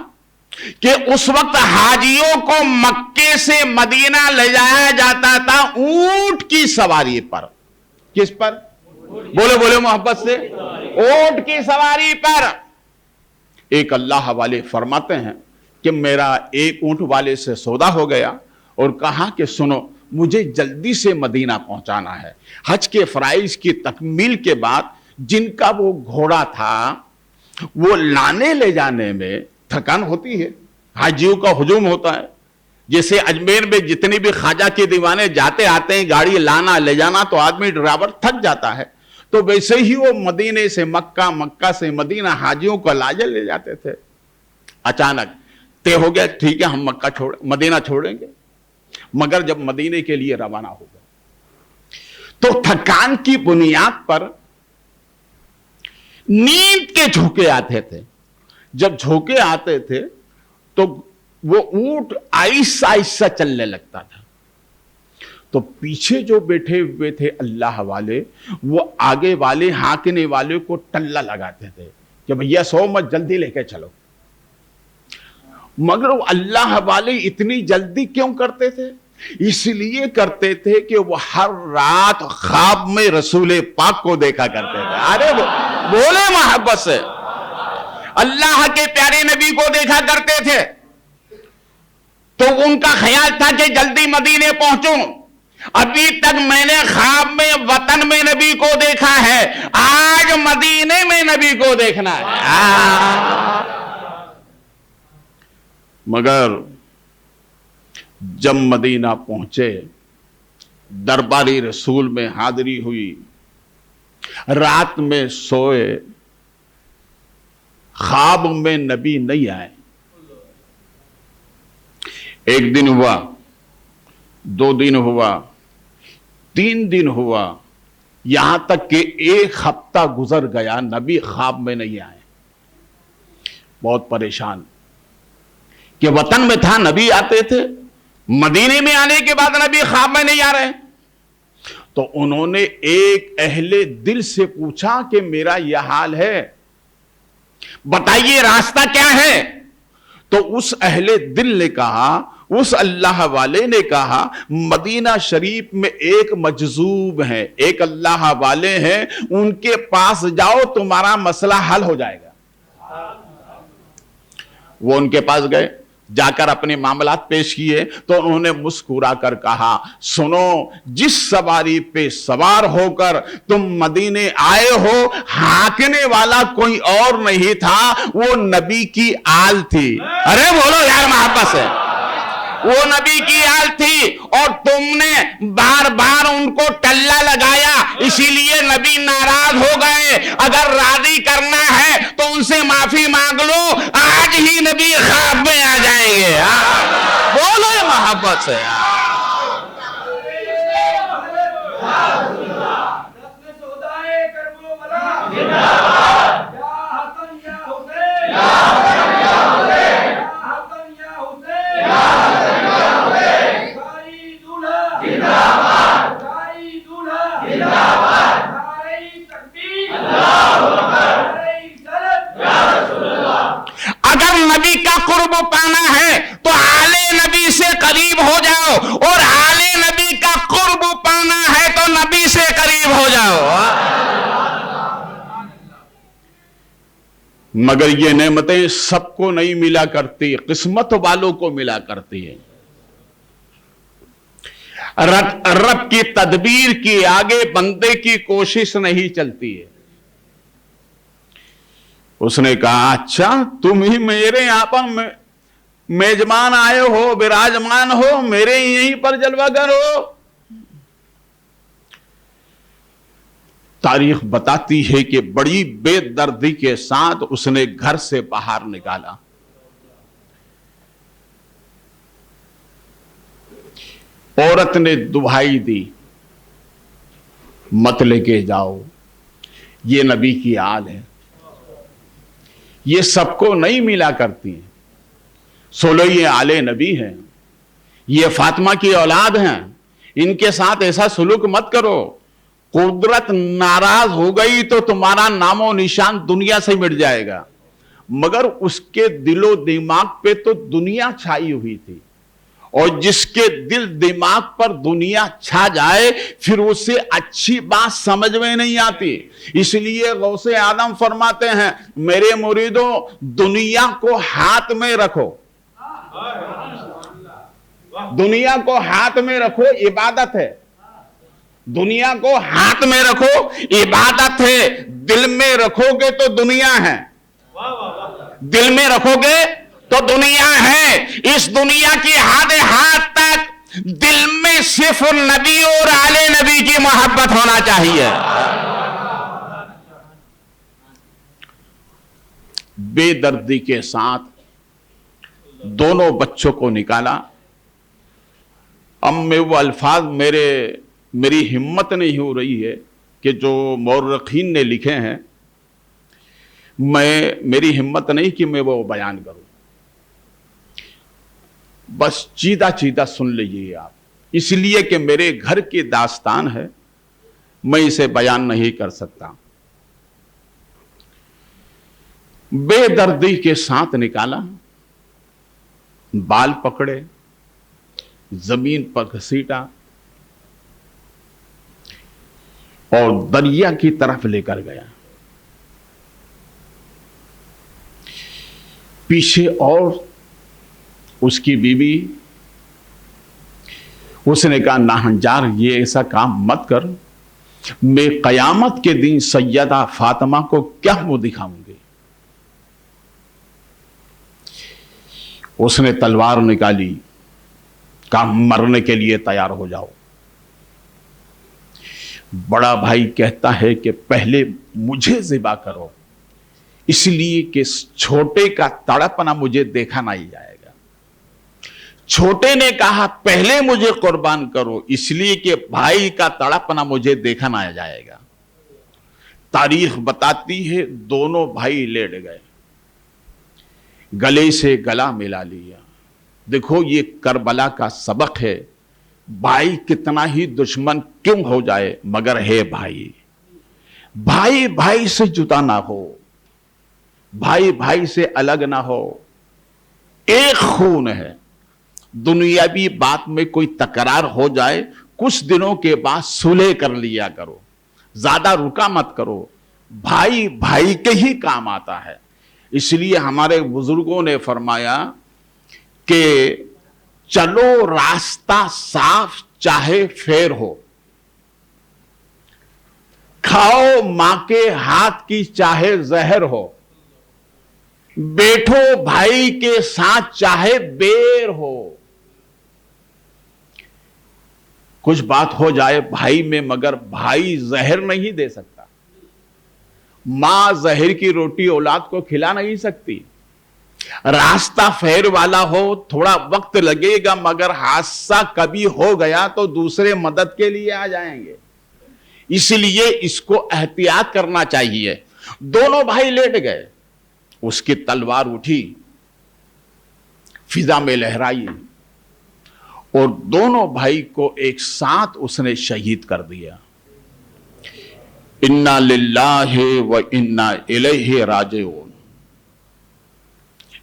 کہ اس وقت حاجیوں کو مکے سے مدینہ لے جایا جاتا تھا اونٹ کی سواری پر۔ کس پر؟ بولے محبت سے، اونٹ کی سواری پر۔ ایک اللہ والے فرماتے ہیں کہ میرا ایک اونٹ والے سے سودا ہو گیا اور کہا کہ سنو مجھے جلدی سے مدینہ پہنچانا ہے. حج کے فرائض کی تکمیل کے بعد جن کا وہ گھوڑا تھا وہ لانے لے جانے میں تھکان ہوتی ہے, حاجیوں کا ہجوم ہوتا ہے. جیسے اجمیر میں جتنی بھی خواجہ کے دیوانے جاتے آتے ہیں گاڑی لانا لے جانا تو آدمی ڈرائیور تھک جاتا ہے, تو ویسے ہی وہ مدینے سے مکہ, مکہ سے مدینہ حاجیوں کو لاجل لے جاتے تھے. اچانک طے ہو گیا ٹھیک ہے ہم مدینہ چھوڑیں گے, مگر جب مدینے کے لیے روانہ ہو گئے تو تھکان کی بنیاد پر نیند کے جھونکے آتے تھے. جب جھونکے آتے تھے تو وہ اونٹ آہستہ آہستہ چلنے لگتا تھا, تو پیچھے جو بیٹھے ہوئے تھے اللہ والے وہ آگے والے ہانکنے والے کو ٹلہ لگاتے تھے کہ بھیا سو مت, جلدی لے کے چلو. مگر وہ اللہ والے اتنی جلدی کیوں کرتے تھے؟ اس لیے کرتے تھے کہ وہ ہر رات خواب میں رسول پاک کو دیکھا کرتے تھے. ارے بولے محبت سے, اللہ کے پیارے نبی کو دیکھا کرتے تھے تو ان کا خیال تھا کہ جلدی مدینے پہنچوں. ابھی تک میں نے خواب میں وطن میں نبی کو دیکھا ہے, آج مدینے میں نبی کو دیکھنا ہے. مگر جب مدینہ پہنچے درباری رسول میں حاضری ہوئی, رات میں سوئے, خواب میں نبی نہیں آئے. ایک دن ہوا, 2 دن ہوا, 3 دن ہوا, یہاں تک کہ 1 ہفتہ گزر گیا, نبی خواب میں نہیں آئے. بہت پریشان کہ وطن میں تھا نبی آتے تھے, مدینے میں آنے کے بعد نبی خواب میں نہیں آ رہے. تو انہوں نے ایک اہل دل سے پوچھا کہ میرا یہ حال ہے, بتائیے راستہ کیا ہے. تو اس اہل دل نے کہا, اس اللہ والے نے کہا, مدینہ شریف میں ایک مجذوب ہیں, ایک اللہ والے ہیں, ان کے پاس جاؤ تمہارا مسئلہ حل ہو جائے گا. وہ ان کے پاس گئے, جا کر اپنے معاملات پیش کیے تو انہوں نے مسکرا کر کہا سنو, جس سواری پہ سوار ہو کر تم مدینے آئے ہو ہانکنے والا کوئی اور نہیں تھا, وہ نبی کی آل تھی. ارے بولو یار محبت سے, وہ نبی کی آل تھی اور تم نے بار بار ان کو ٹلہ لگایا, اسی لیے نبی ناراض ہو گئے. اگر راضی کرنا ہے تو ان سے معافی مانگ لو, آج ہی نبی خواب میں آ جائیں گے. بولو یہ محبت سے. اگر نبی کا قرب پانا ہے تو آل نبی سے قریب ہو جاؤ, اور آل نبی کا قرب پانا ہے تو نبی سے قریب ہو جاؤ. مگر یہ نعمتیں سب کو نہیں ملا کرتی, قسمت والوں کو ملا کرتی ہے. رب کی تدبیر کی آگے بندے کی کوشش نہیں چلتی ہے. اس نے کہا اچھا تم ہی میرے یہاں پر میزبان آئے ہو, براجمان ہو, میرے یہیں پر جلوہ گر ہو. تاریخ بتاتی ہے کہ بڑی بے دردی کے ساتھ اس نے گھر سے باہر نکالا. عورت نے دہائی دی, مت لے کے جاؤ, یہ نبی کی آل ہے, یہ سب کو نہیں ملا کرتی. سولو یہ آل نبی ہیں, یہ فاطمہ کی اولاد ہیں, ان کے ساتھ ایسا سلوک مت کرو. قدرت ناراض ہو گئی تو تمہارا نام و نشان دنیا سے مٹ جائے گا. مگر اس کے دل و دماغ پہ تو دنیا چھائی ہوئی تھی, اور جس کے دل دماغ پر دنیا چھا جائے پھر اسے اچھی بات سمجھ میں نہیں آتی. اس لیے غوث اعظم فرماتے ہیں میرے مریدوں دنیا کو ہاتھ میں رکھو, دنیا کو ہاتھ میں رکھو عبادت ہے، دنیا کو ہاتھ میں رکھو عبادت ہے، دل میں رکھو گے تو دنیا ہے، دل میں رکھو گے تو دنیا ہے۔ اس دنیا کی حد تک دل میں صرف نبی اور آل نبی کی محبت ہونا چاہیے۔ بے دردی کے ساتھ دونوں بچوں کو نکالا۔ اب میں وہ الفاظ میری ہمت نہیں ہو رہی ہے کہ جو مورخین نے لکھے ہیں، میری ہمت نہیں کہ میں وہ بیان کروں، بس چیدہ چیدہ سن لیجیے آپ، اس لیے کہ میرے گھر کی داستان ہے، میں اسے بیان نہیں کر سکتا۔ بے دردی کے ساتھ نکالا، بال پکڑے، زمین پر گھسیٹا اور دریا کی طرف لے کر گیا۔ پیچھے اور اس کی بیوی، اس نے کہا ناہنجار یہ ایسا کام مت کر، میں قیامت کے دن سیدہ فاطمہ کو کیا منہ دکھاؤں گی۔ اس نے تلوار نکالی، کہا مرنے کے لیے تیار ہو جاؤ۔ بڑا بھائی کہتا ہے کہ پہلے مجھے ذبح کرو، اس لیے کہ چھوٹے کا تڑپنا مجھے دیکھا نہیں جائے گا۔ چھوٹے نے کہا پہلے مجھے قربان کرو، اس لیے کہ بھائی کا تڑپنا مجھے دیکھا نہ جائے گا۔ تاریخ بتاتی ہے دونوں بھائی لیٹ گئے، گلے سے گلا ملا لیا۔ دیکھو یہ کربلا کا سبق ہے، بھائی کتنا ہی دشمن کیوں ہو جائے مگر ہے بھائی۔ بھائی بھائی سے جدا نہ ہو، بھائی بھائی سے الگ نہ ہو، ایک خون ہے۔ دنیاوی بات میں کوئی تکرار ہو جائے، کچھ دنوں کے بعد صلح کر لیا کرو، زیادہ رکا مت کرو۔ بھائی بھائی کے ہی کام آتا ہے۔ اس لیے ہمارے بزرگوں نے فرمایا کہ چلو راستہ صاف چاہے پھیر ہو، کھاؤ ماں کے ہاتھ کی چاہے زہر ہو، بیٹھو بھائی کے ساتھ چاہے بیر ہو۔ کچھ بات ہو جائے بھائی میں مگر بھائی زہر نہیں دے سکتا، ماں زہر کی روٹی اولاد کو کھلا نہیں سکتی۔ راستہ پھیر والا ہو، تھوڑا وقت لگے گا مگر حادثہ کبھی ہو گیا تو دوسرے مدد کے لیے آ جائیں گے۔ اس لیے اس کو احتیاط کرنا چاہیے۔ دونوں بھائی لیٹ گئے، اس کی تلوار اٹھی، فضا میں لہرائی اور دونوں بھائی کو ایک ساتھ اس نے شہید کر دیا۔ انا للہ و انا الیہ راجعون۔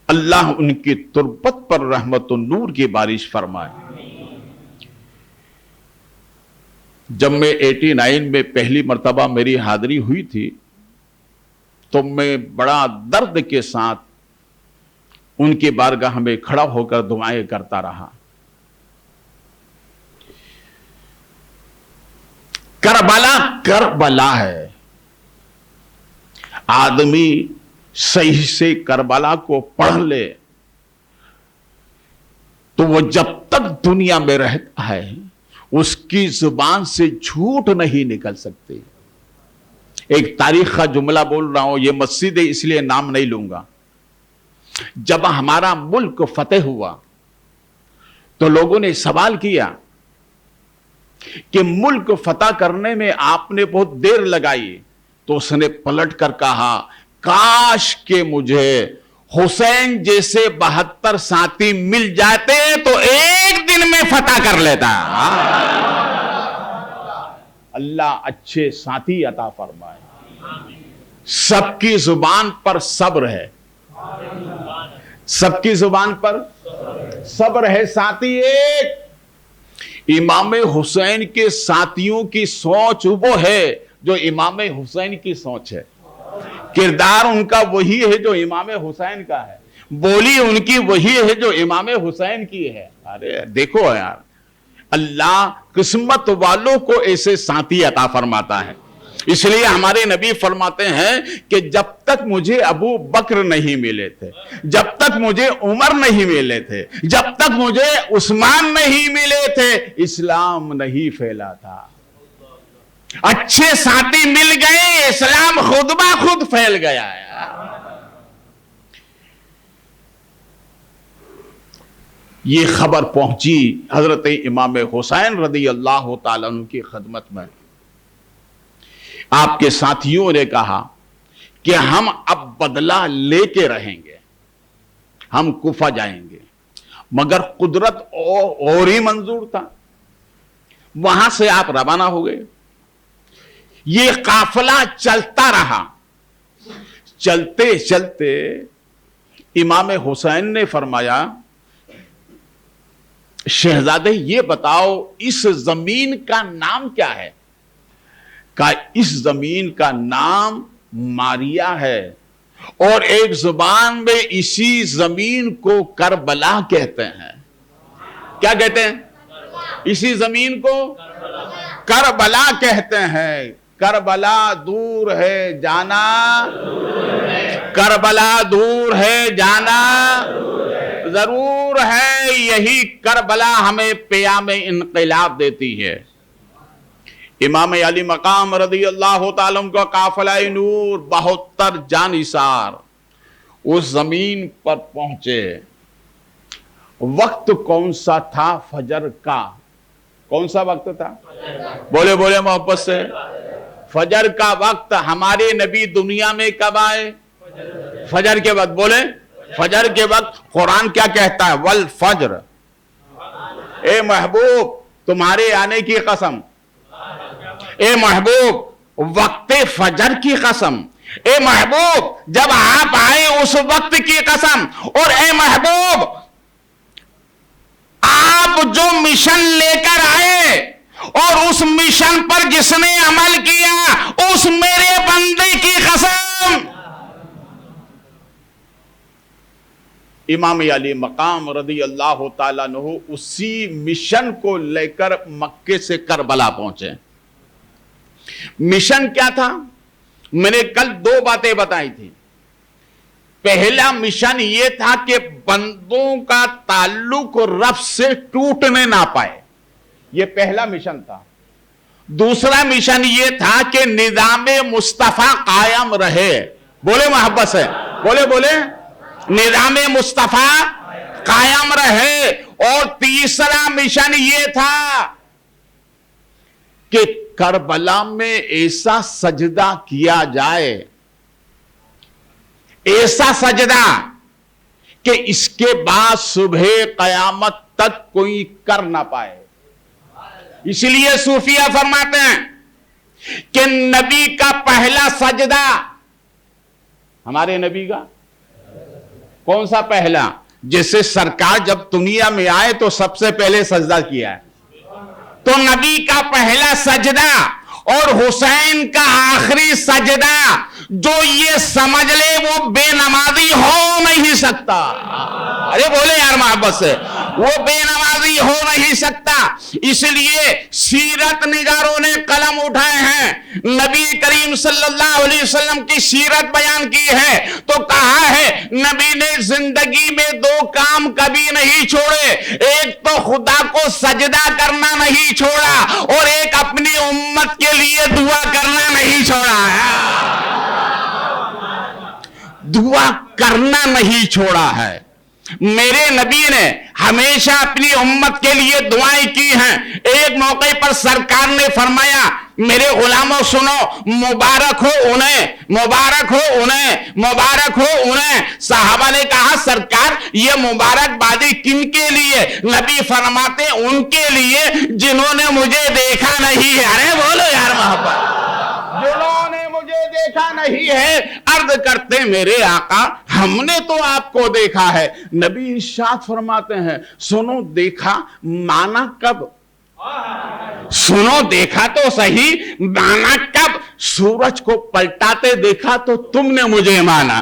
اللہ ان کی تربت پر رحمت و نور کی بارش فرمائے۔ جب میں 89 میں پہلی مرتبہ میری حاضری ہوئی تھی تو میں بڑا درد کے ساتھ ان کی بارگاہ میں کھڑا ہو کر دعائیں کرتا رہا۔ کربلا کربلا ہے، آدمی صحیح سے کربلا کو پڑھ لے تو وہ جب تک دنیا میں رہتا ہے اس کی زبان سے جھوٹ نہیں نکل سکتے۔ ایک تاریخ کا جملہ بول رہا ہوں، یہ مسجد ہے اس لیے نام نہیں لوں گا۔ جب ہمارا ملک فتح ہوا تو لوگوں نے سوال کیا کہ ملک فتح کرنے میں آپ نے بہت دیر لگائی، تو اس نے پلٹ کر کہا کاش کہ مجھے حسین جیسے 72 ساتھی مل جاتے تو ایک دن میں فتح کر لیتا۔ اللہ اچھے ساتھی عطا فرمائے۔ سب کی زبان پر صبر ہے، سب کی زبان پر صبر ہے۔ ساتھی ایک امام حسین کے ساتھیوں کی سوچ وہ ہے جو امام حسین کی سوچ ہے، کردار ان کا وہی ہے جو امام حسین کا ہے۔ بولی ان کی وہی ہے جو امام حسین کی ہے. ارے دیکھو یار، اللہ قسمت والوں کو ایسے ساتھی عطا فرماتا ہے. اس لیے ہمارے نبی فرماتے ہیں کہ جب تک مجھے ابو بکر نہیں ملے تھے، جب تک مجھے عمر نہیں ملے تھے، جب تک مجھے عثمان نہیں ملے تھے، اسلام نہیں پھیلا تھا. اچھے ساتھی مل گئے، اسلام خود بخود پھیل گیا ہے. یہ خبر پہنچی حضرت امام حسین رضی اللہ تعالیٰ عنہ کی خدمت میں. آپ کے ساتھیوں نے کہا کہ ہم اب بدلہ لے کے رہیں گے، ہم کوفہ جائیں گے. مگر قدرت اور ہی منظور تھا. وہاں سے آپ روانہ ہو گئے. یہ قافلہ چلتا رہا. چلتے چلتے امام حسین نے فرمایا، شہزادے یہ بتاؤ اس زمین کا نام کیا ہے؟ کہا اس زمین کا نام ماریا ہے، اور ایک زبان میں اسی زمین کو کربلا کہتے ہیں. کیا کہتے ہیں؟ اسی زمین کو کربلا کہتے ہیں. کربلا دور ہے جانا، کربلا دور ہے جانا ضرور ہے. یہی کربلا ہمیں پیام انقلاب دیتی ہے. امام علی مقام رضی اللہ تعالیٰ کا قافلہ نور 72 جانثار اس زمین پر پہنچے. وقت کون سا تھا؟ فجر کا. کون سا وقت تھا؟ بولے بولے محبت سے. فجر کا وقت. ہمارے نبی دنیا میں کب آئے؟ فجر کے وقت. بولے فجر کے وقت. قرآن کیا کہتا ہے؟ والفجر. اے محبوب تمہارے آنے کی قسم، اے محبوب وقت فجر کی قسم، اے محبوب جب آپ آئے اس وقت کی قسم، اور اے محبوب آپ جو مشن لے کر آئے اور اس مشن پر جس نے عمل کیا اس میرے بندے کی قسم. امام علی مقام رضی اللہ تعالیٰ عنہ اسی مشن کو لے کر مکے سے کربلا پہنچے. مشن کیا تھا؟ میں نے کل 2 باتیں بتائی تھی. پہلا مشن یہ تھا کہ بندوں کا تعلق رب سے ٹوٹنے نہ پائے. یہ پہلا مشن تھا. دوسرا مشن یہ تھا کہ نظام مصطفیٰ قائم رہے. بولے محبت سے. بولے بولے نظام مصطفیٰ قائم رہے. اور تیسرا مشن یہ تھا کہ کربلا میں ایسا سجدہ کیا جائے، ایسا سجدہ کہ اس کے بعد صبح قیامت تک کوئی کر نہ پائے. اس لیے صوفیہ فرماتے ہیں کہ نبی کا پہلا سجدہ، ہمارے نبی کا کون سا پہلا؟ جیسے سرکار جب دنیا میں آئے تو سب سے پہلے سجدہ کیا ہے، تو نبی کا پہلا سجدہ اور حسین کا آخری سجدہ جو یہ سمجھ لے وہ بے نمازی ہو نہیں سکتا. ارے بولے یار محبت سے. وہ بے نمازی ہو نہیں سکتا. اس لیے سیرت نگاروں نے قلم اٹھائے ہیں، نبی کریم صلی اللہ علیہ وسلم کی سیرت بیان کی ہے تو کہا ہے نبی نے زندگی میں 2 کام کبھی نہیں چھوڑے. ایک تو خدا کو سجدہ کرنا نہیں چھوڑا، اور ایک اپنی امت کے لیے دعا کرنا نہیں چھوڑا ہے. دعا کرنا نہیں چھوڑا ہے. میرے نبی نے ہمیشہ اپنی امت کے لیے دعائیں کی ہیں. ایک موقع پر سرکار نے فرمایا میرے غلاموں سنو، مبارک ہو انہیں، مبارک ہو انہیں، مبارک ہو انہیں. صحابہ نے کہا سرکار یہ مبارک بادی کن کے لیے؟ نبی فرماتے ان کے لیے جنہوں نے مجھے دیکھا نہیں ہے. ارے بولو یار محبت. جنہوں نے مجھے دیکھا نہیں ہے. عرض کرتے میرے آقا ہم نے تو آپ کو دیکھا ہے. نبی ارشاد فرماتے ہیں سنو دیکھا مانا کب؟ سنو دیکھا تو صحیح، مانا کب؟ سورج کو پلٹاتے دیکھا تو تم نے مجھے مانا،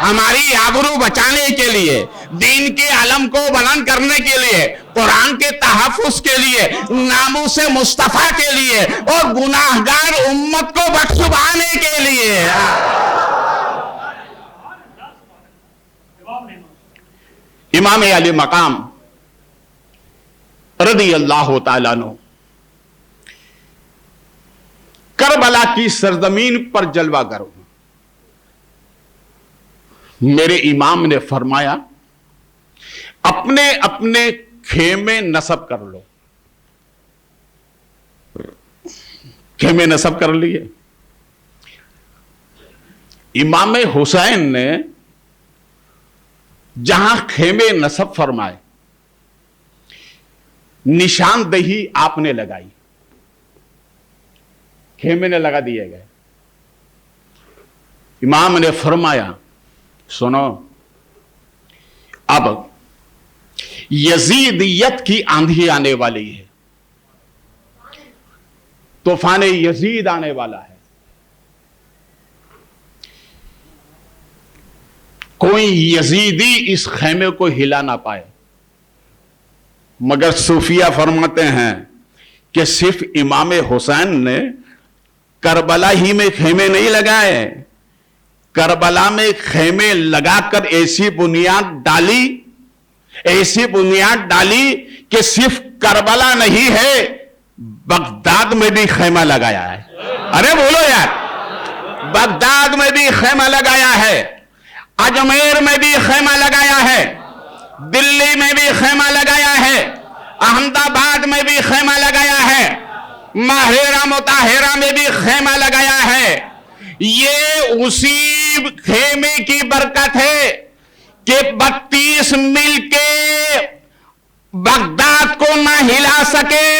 ہماری آبرو بچانے کے لیے، دین کے علم کو بلند کرنے کے لیے، قرآن کے تحفظ کے لیے، ناموس مصطفیٰ کے لیے اور گناہگار امت کو بخشوانے کے لیے۔ امام علی مقام رضی اللہ تعالیٰ عنہ کربلا کی سرزمین پر جلوہ گر ہوں۔ میرے امام نے فرمایا اپنے اپنے خیمے نصب کر لو۔ خیمے نصب کر لیے۔ امام حسین نے جہاں خیمے نصب فرمائے نشاندہی آپ نے لگائی، خیمے نے لگا دیے گئے۔ امام نے فرمایا سنو، اب یزیدیت کی آندھی آنے والی ہے، طوفان یزید آنے والا ہے، کوئی یزیدی اس خیمے کو ہلا نہ پائے۔ مگر صوفیہ فرماتے ہیں کہ صرف امام حسین نے کربلا ہی میں خیمے نہیں لگائے، کربلا میں خیمے لگا کر ایسی بنیاد ڈالی کہ صرف کربلا نہیں ہے، بغداد میں بھی خیمہ لگایا ہے۔ ارے بولو یار، بغداد میں بھی خیمہ لگایا ہے، اجمیر میں بھی خیمہ لگایا ہے، دلی میں بھی خیمہ لگایا ہے، احمد آباد میں بھی خیمہ لگایا ہے، ماہرہ مطہرہ میں بھی خیمہ لگایا ہے۔ یہ اسی خیمے کی برکت ہے کہ 32 مل کے بغداد کو نہ ہلا سکے،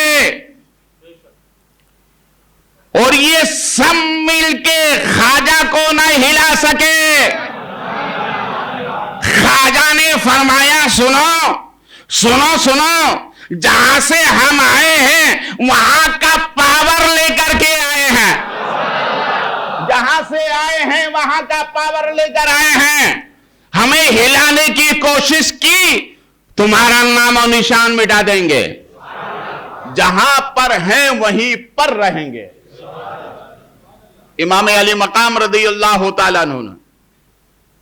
اور یہ سب مل کے خواجہ کو نہ ہلا سکے۔ خواجہ نے فرمایا سنو سنو سنو، جہاں سے ہم آئے ہیں وہاں کا پاور لے کر کے آئے ہیں، جہاں سے آئے ہیں وہاں کا پاور لے کر آئے ہیں، ہمیں ہلانے کی کوشش کی تمہارا نام و نشان مٹا دیں گے، جہاں پر ہیں وہیں پر رہیں گے۔ امام علی مقام رضی اللہ تعالیٰ عنہ نے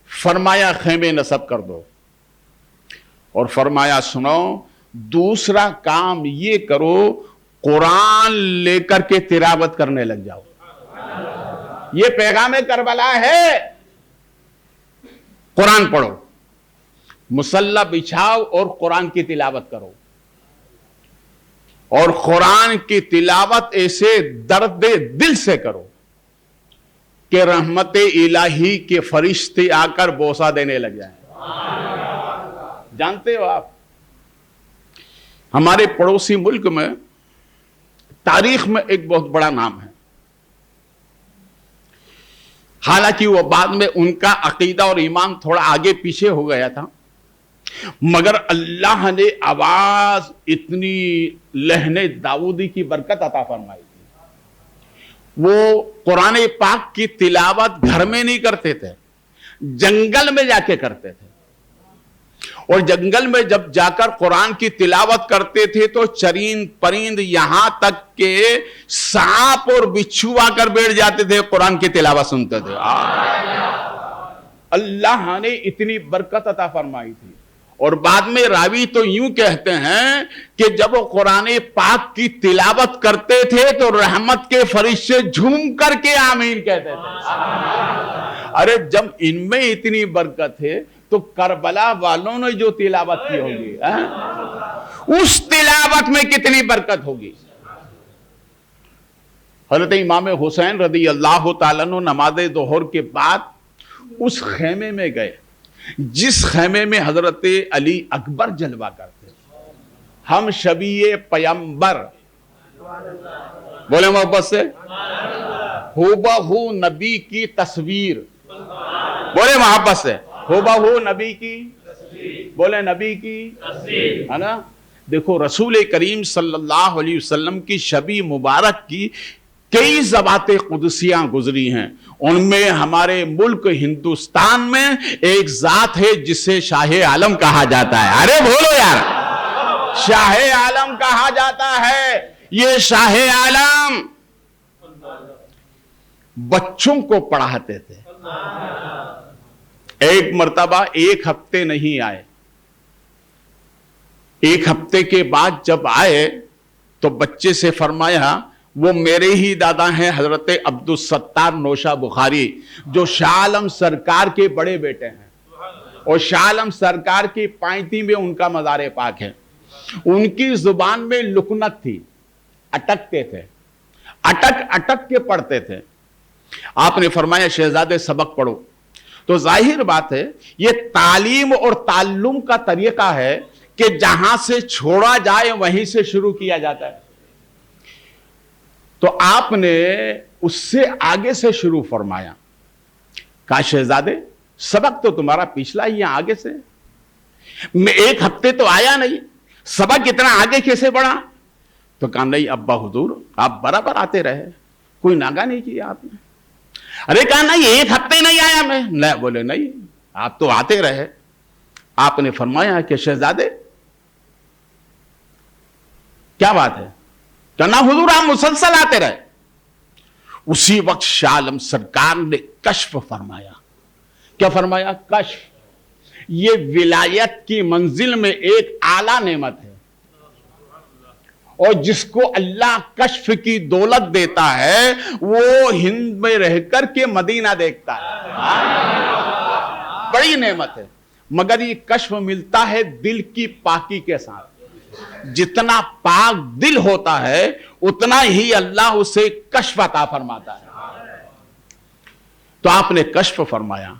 فرمایا خیمے نصب کر دو، اور فرمایا سنو دوسرا کام یہ کرو، قرآن لے کر کے تلاوت کرنے لگ جاؤ۔ یہ پیغام کربلا ہے، قرآن پڑھو، مصلی بچھاؤ اور قرآن کی تلاوت کرو، اور قرآن کی تلاوت ایسے درد دل سے کرو کہ رحمت الہی کے فرشتے آ کر بوسہ دینے لگ جائیں۔ جانتے ہو آپ ہمارے پڑوسی ملک میں تاریخ میں ایک بہت بڑا نام ہے، حالانکہ وہ بعد میں ان کا عقیدہ اور ایمان تھوڑا آگے پیچھے ہو گیا تھا، مگر اللہ نے آواز اتنی لہن داؤدی کی برکت عطا فرمائی تھی۔ وہ قرآن پاک کی تلاوت گھر میں نہیں کرتے تھے، جنگل میں جا کے کرتے تھے، اور جنگل میں جب جا کر قرآن کی تلاوت کرتے تھے تو چرند پرند یہاں تک کہ سانپ اور بچھو آ کر بیٹھ جاتے تھے، قرآن کی تلاوت سنتے تھے۔ اللہ نے اتنی برکت عطا فرمائی تھی، اور بعد میں راوی تو یوں کہتے ہیں کہ جب وہ قرآن پاک کی تلاوت کرتے تھے تو رحمت کے فرشتے جھوم کر کے آمین کہتے تھے۔ ارے جب ان میں اتنی برکت ہے تو کربلا والوں نے جو تلاوت کی ہوگی اس تلاوت میں کتنی برکت ہوگی۔ حضرت امام حسین رضی اللہ تعالیٰ عنہ نماز ظہر کے بعد اس خیمے میں گئے جس خیمے میں حضرت علی اکبر جلوہ کرتے۔ ہم شبیہ پیمبر، بولے محبت سے، ہو نبی کی تصویر، بولے محبت سے، ہو نبی کی، بولے نبی کی، ہے نا۔ دیکھو رسول کریم صلی اللہ علیہ وسلم کی شبی مبارک کی کئی ذوات قدسیاں گزری ہیں، ان میں ہمارے ملک ہندوستان میں ایک ذات ہے جسے شاہ عالم کہا جاتا ہے. ارے بولو یار، شاہ عالم کہا جاتا ہے. یہ شاہ عالم بچوں کو پڑھاتے تھے. ایک مرتبہ ایک ہفتے نہیں آئے، ایک ہفتے کے بعد جب آئے تو بچے سے فرمایا وہ میرے ہی دادا ہیں حضرت عبدالستار نوشہ بخاری، جو شاہ عالم سرکار کے بڑے بیٹے ہیں، اور شاہ عالم سرکار کی پائنتی میں ان کا مزار پاک ہے. ان کی زبان میں لکنت تھی، اٹکتے تھے، اٹک اٹک کے پڑھتے تھے. آپ نے فرمایا شہزادے سبق پڑھو. تو ظاہر بات ہے یہ تعلیم اور تعلم کا طریقہ ہے کہ جہاں سے چھوڑا جائے وہیں سے شروع کیا جاتا ہے. تو آپ نے اس سے آگے سے شروع فرمایا. کہا شہزادے سبق تو تمہارا پچھلا ہی ہے، آگے سے. میں ایک ہفتے تو آیا نہیں، سبق اتنا آگے کیسے بڑھا؟ تو کہا نہیں ابا حضور آپ برابر آتے رہے، کوئی ناگا نہیں کیا آپ نے. ارے کہا نہیں ایک ہفتے نہیں آیا میں. نہیں، بولے نہیں آپ تو آتے رہے. آپ نے فرمایا کہ شہزادے کیا بات ہے؟ کہنا حضور آپ مسلسل آتے رہے. اسی وقت شاہ عالم سرکار نے کشف فرمایا. کیا فرمایا؟ کشف. یہ ولایت کی منزل میں ایک اعلیٰ نعمت ہے، اور جس کو اللہ کشف کی دولت دیتا ہے وہ ہند میں رہ کر کے مدینہ دیکھتا ہے. بڑی نعمت ہے، مگر یہ کشف ملتا ہے دل کی پاکی کے ساتھ. جتنا پاک دل ہوتا ہے اتنا ہی اللہ اسے کشف عطا فرماتا ہے. تو آپ نے کشف فرمایا.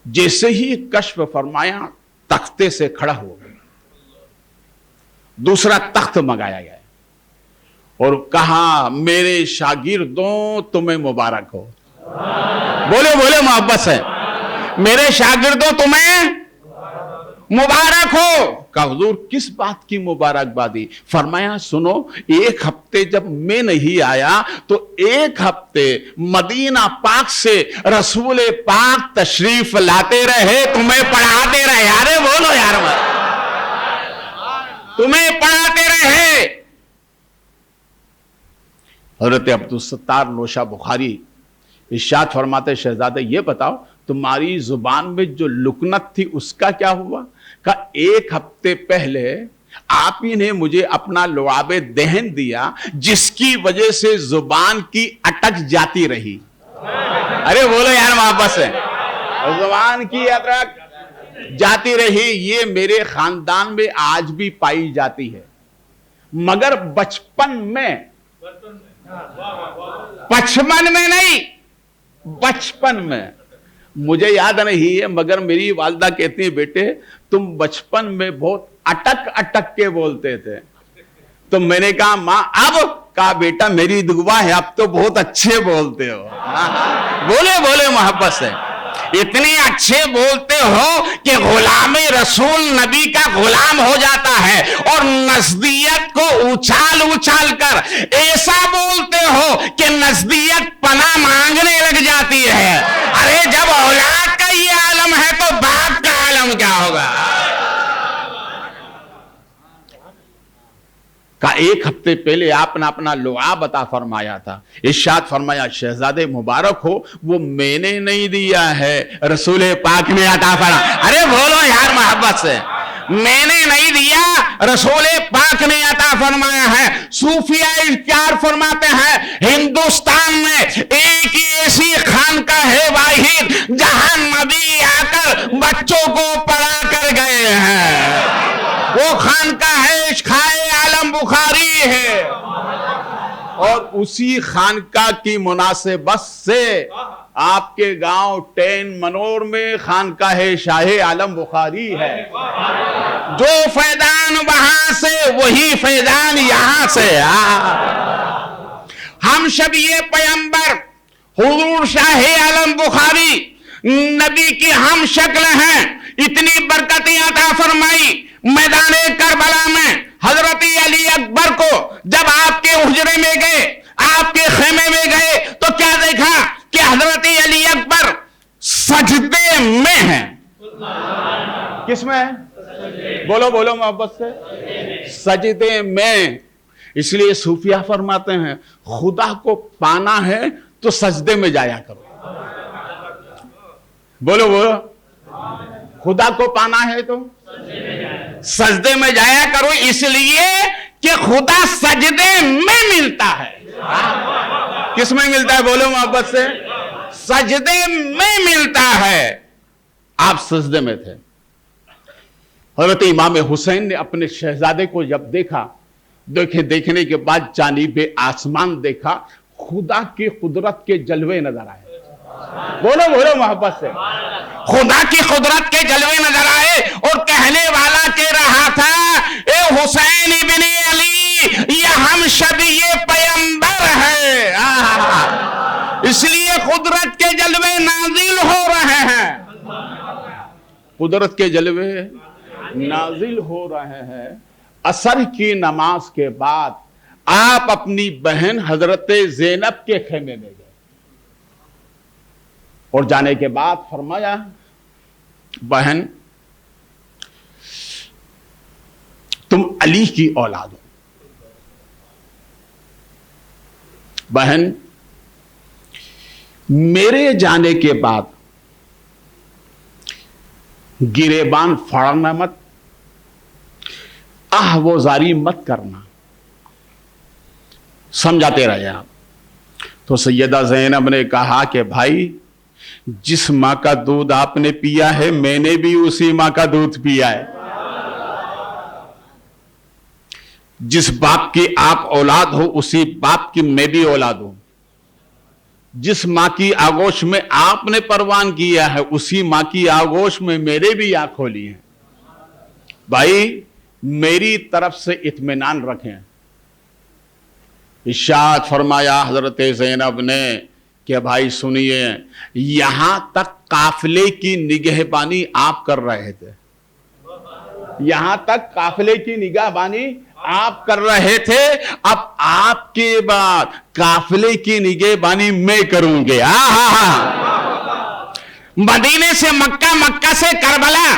جیسے ہی کشف فرمایا تختے سے کھڑا ہو گیا، دوسرا تخت منگایا گیا اور کہا میرے شاگردوں تمہیں مبارک ہو. بولے بولے محبت سے، میرے شاگردوں تمہیں مبارک ہو. کہا حضور کس بات کی مبارکبادی؟ فرمایا سنو، ایک ہفتے جب میں نہیں آیا تو ایک ہفتے مدینہ پاک سے رسول پاک تشریف لاتے رہے، تمہیں پڑھاتے رہے. ارے بولو یار، تمہیں پڑھاتے رہے. حضرت عبدالستار نوشہ بخاری ارشاد فرماتے شہزادے یہ بتاؤ تمہاری زبان میں جو لکنت تھی اس کا کیا ہوا؟ کہ ایک ہفتے پہلے آپ ہی نے مجھے اپنا لعاب دہن دیا جس کی وجہ سے زبان کی اٹک جاتی رہی. ارے بولو یار محبت سے، زبان کی اٹک جاتی رہی. یہ میرے خاندان میں آج بھی پائی جاتی ہے، مگر بچپن میں نہیں، بچپن میں مجھے یاد نہیں ہے، مگر میری والدہ کہتی ہیں بیٹے تم بچپن میں بہت اٹک اٹک کے بولتے تھے. تو میں نے کہا ماں اب؟ کہا بیٹا میری دعا ہے اب تو بہت اچھے بولتے ہو. بولے بولے محبت سے، اتنے اچھے بولتے ہو کہ غلام رسول نبی کا غلام ہو جاتا ہے، اور نزدیت کو اچھال اچھال کر ایسا بولتے ہو کہ نزدیت پناہ مانگنے لگ جاتی ہے. ارے جب اولاد کا یہ عالم ہے تو باپ کا عالم کیا ہوگا؟ کہ ایک ہفتے پہلے آپ نے اپنا لعاب عطا فرمایا تھا. ارشاد فرمایا شہزادے مبارک ہو، وہ میں نے نہیں دیا ہے رسول پاک نے عطا فرمایا. ارے بولو یار محبت سے، میں نے نہیں دیا رسول پاک نے عطا فرمایا ہے. صوفیاء اذکار فرماتے ہیں ہندوستان میں ایک ایسی خانقاہ ہے واحد جہاں نبی آ کر بچوں کو پڑھا کر گئے ہیں. وہ خانقاہ ہے شاہ عالم بخاری ہے، اور اسی خانقاہ کی مناسبت سے آپ کے گاؤں ٹین منور میں خانقاہ شاہ عالم بخاری ہے. جو فیضان وہاں سے وہی فیضان یہاں سے. ہم شبیہ پیمبر حضور شاہ عالم بخاری نبی کی ہم شکل ہیں. اتنی برکتیں عطا فرمائی میدان کربلا میں. حضرت علی اکبر کو جب آپ کے حجرے میں گئے آپ کے خیمے میں گئے تو کیا دیکھا کہ حضرت علی اکبر سجدے میں ہیں. کس میں ہے؟ بولو بولو محبت سے. سجدے میں. اس لیے صوفیہ فرماتے ہیں خدا کو پانا ہے تو سجدے میں جایا کرو. بولو بولو. خدا کو پانا ہے تو سجدے میں جایا کرو، اس لیے کہ خدا سجدے میں ملتا ہے. کس میں ملتا ہے؟ بولو محبت سے. سجدے میں ملتا ہے. آپ سجدے میں تھے. حضرت امام حسین نے اپنے شہزادے کو جب دیکھا، دیکھنے کے بعد جانب آسمان دیکھا، خدا کی قدرت کے جلوے نظر آئے. بولو بولو محبت سے. خدا کی قدرت کے جلوے نظر آئے اور کہنے والا کہہ رہا تھا اے حسین ابن علی، یہ ہم شبیہ پیغمبر ہے. اس لیے قدرت کے جلوے نازل ہو رہے ہیں. قدرت کے جلوے نازل ہو رہے ہیں. عصر کی نماز کے بعد آپ اپنی بہن حضرت زینب کے خیمے میں گئے اور جانے کے بعد فرمایا بہن تم علی کی اولاد ہو. بہن میرے جانے کے بعد گریبان پھاڑنا مت، وہ زاری مت کرنا. سمجھاتے رہے آپ. تو سیدہ زینب نے کہا کہ بھائی جس ماں کا دودھ آپ نے پیا ہے میں نے بھی اسی ماں کا دودھ پیا ہے. جس باپ کی آپ اولاد ہو اسی باپ کی میں بھی اولاد ہوں. جس ماں کی آگوش میں آپ نے پروان کیا ہے اسی ماں کی آگوش میں میرے بھی آنکھ کھولی ہیں. بھائی میری طرف سے اطمینان رکھیں. ارشاد فرمایا حضرت زینب نے کہ بھائی سنیے، یہاں تک قافلے کی نگہبانی آپ کر رہے تھے. یہاں تک قافلے کی نگہبانی آپ کر رہے تھے، اب آپ کے بعد قافلے کی نگہبانی میں کروں گے. مدینے سے مکہ، مکہ سے کربلا،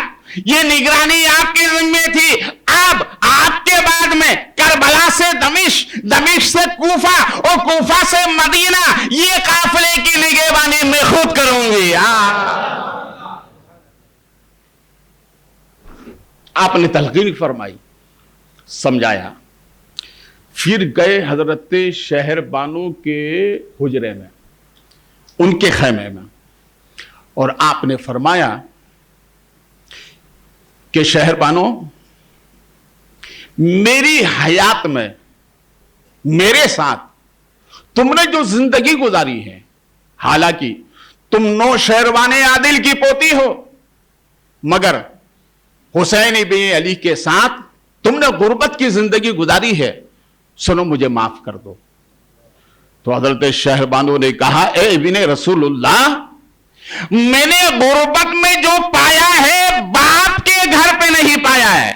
یہ نگرانی آپ کی ذمہ تھی. اب آپ کے بعد میں کربلا سے دمشق، دمشق سے کوفہ اور کوفہ سے مدینہ، یہ قافلے کی نگہبانی میں خود کروں گی. آپ نے تلقین فرمائی، سمجھایا. پھر گئے حضرت شہر بانو کے حجرے میں، ان کے خیمے میں، اور آپ نے فرمایا کہ شہر بانو میری حیات میں میرے ساتھ تم نے جو زندگی گزاری ہے، حالانکہ تم نوشہروان عادل کی پوتی ہو، مگر حسین بن علی کے ساتھ تم نے غربت کی زندگی گزاری ہے، سنو مجھے معاف کر دو. تو حضرت شہر بانو نے کہا اے ابن رسول اللہ، میں نے غربت میں جو پایا ہے باپ کے گھر پہ نہیں پایا ہے.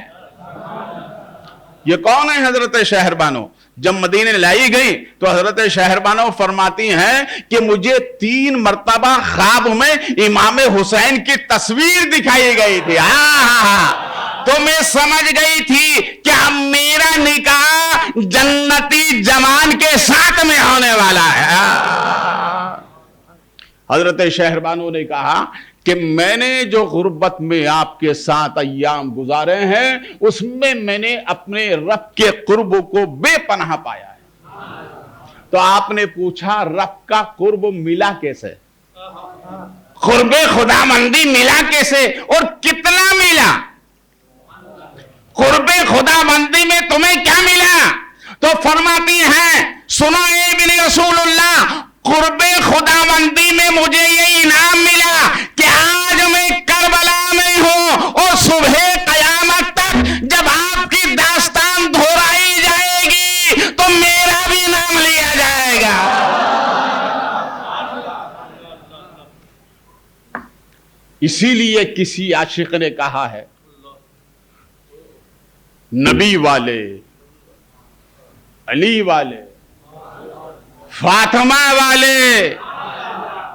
یہ کون ہے حضرت شہر بانو؟ جب مدینے لائی گئی تو حضرت شہر بانو فرماتی ہیں کہ مجھے 3 مرتبہ خواب میں امام حسین کی تصویر دکھائی گئی تھی. تو میں سمجھ گئی تھی کہ اب میرا نکاح جنتی جوان کے ساتھ میں ہونے والا ہے. حضرت شہر بانو نے کہا کہ میں نے جو غربت میں آپ کے ساتھ ایام گزارے ہیں اس میں میں نے اپنے رب کے قرب کو بے پناہ پایا ہے. تو آپ نے پوچھا رب کا قرب ملا کیسے؟ قرب خدا مندی ملا کیسے اور کتنا ملا؟ قرب خدا مندی میں تمہیں کیا ملا؟ تو فرماتی ہیں سنو اے ابن رسول اللہ، قرب خدا مندی میں مجھے یہ انعام ملا کہ آج میں کربلا میں ہوں اور صبح قیامت تک جب آپ کی داستان دہرائی جائے گی تو میرا بھی نام لیا جائے گا. اسی لیے کسی عاشق نے کہا ہے نبی والے، علی والے، فاطمہ والے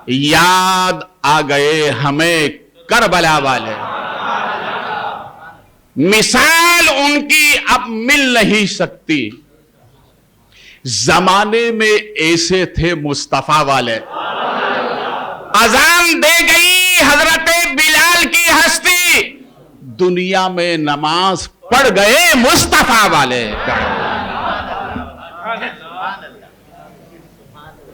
یاد آ گئے ہمیں کربلا والے. مثال ان کی اب مل نہیں سکتی. زمانے میں ایسے تھے مصطفیٰ والے. اذان دے گئی حضرت بلال کی ہستی, دنیا میں نماز پڑھ گئے مصطفیٰ والے.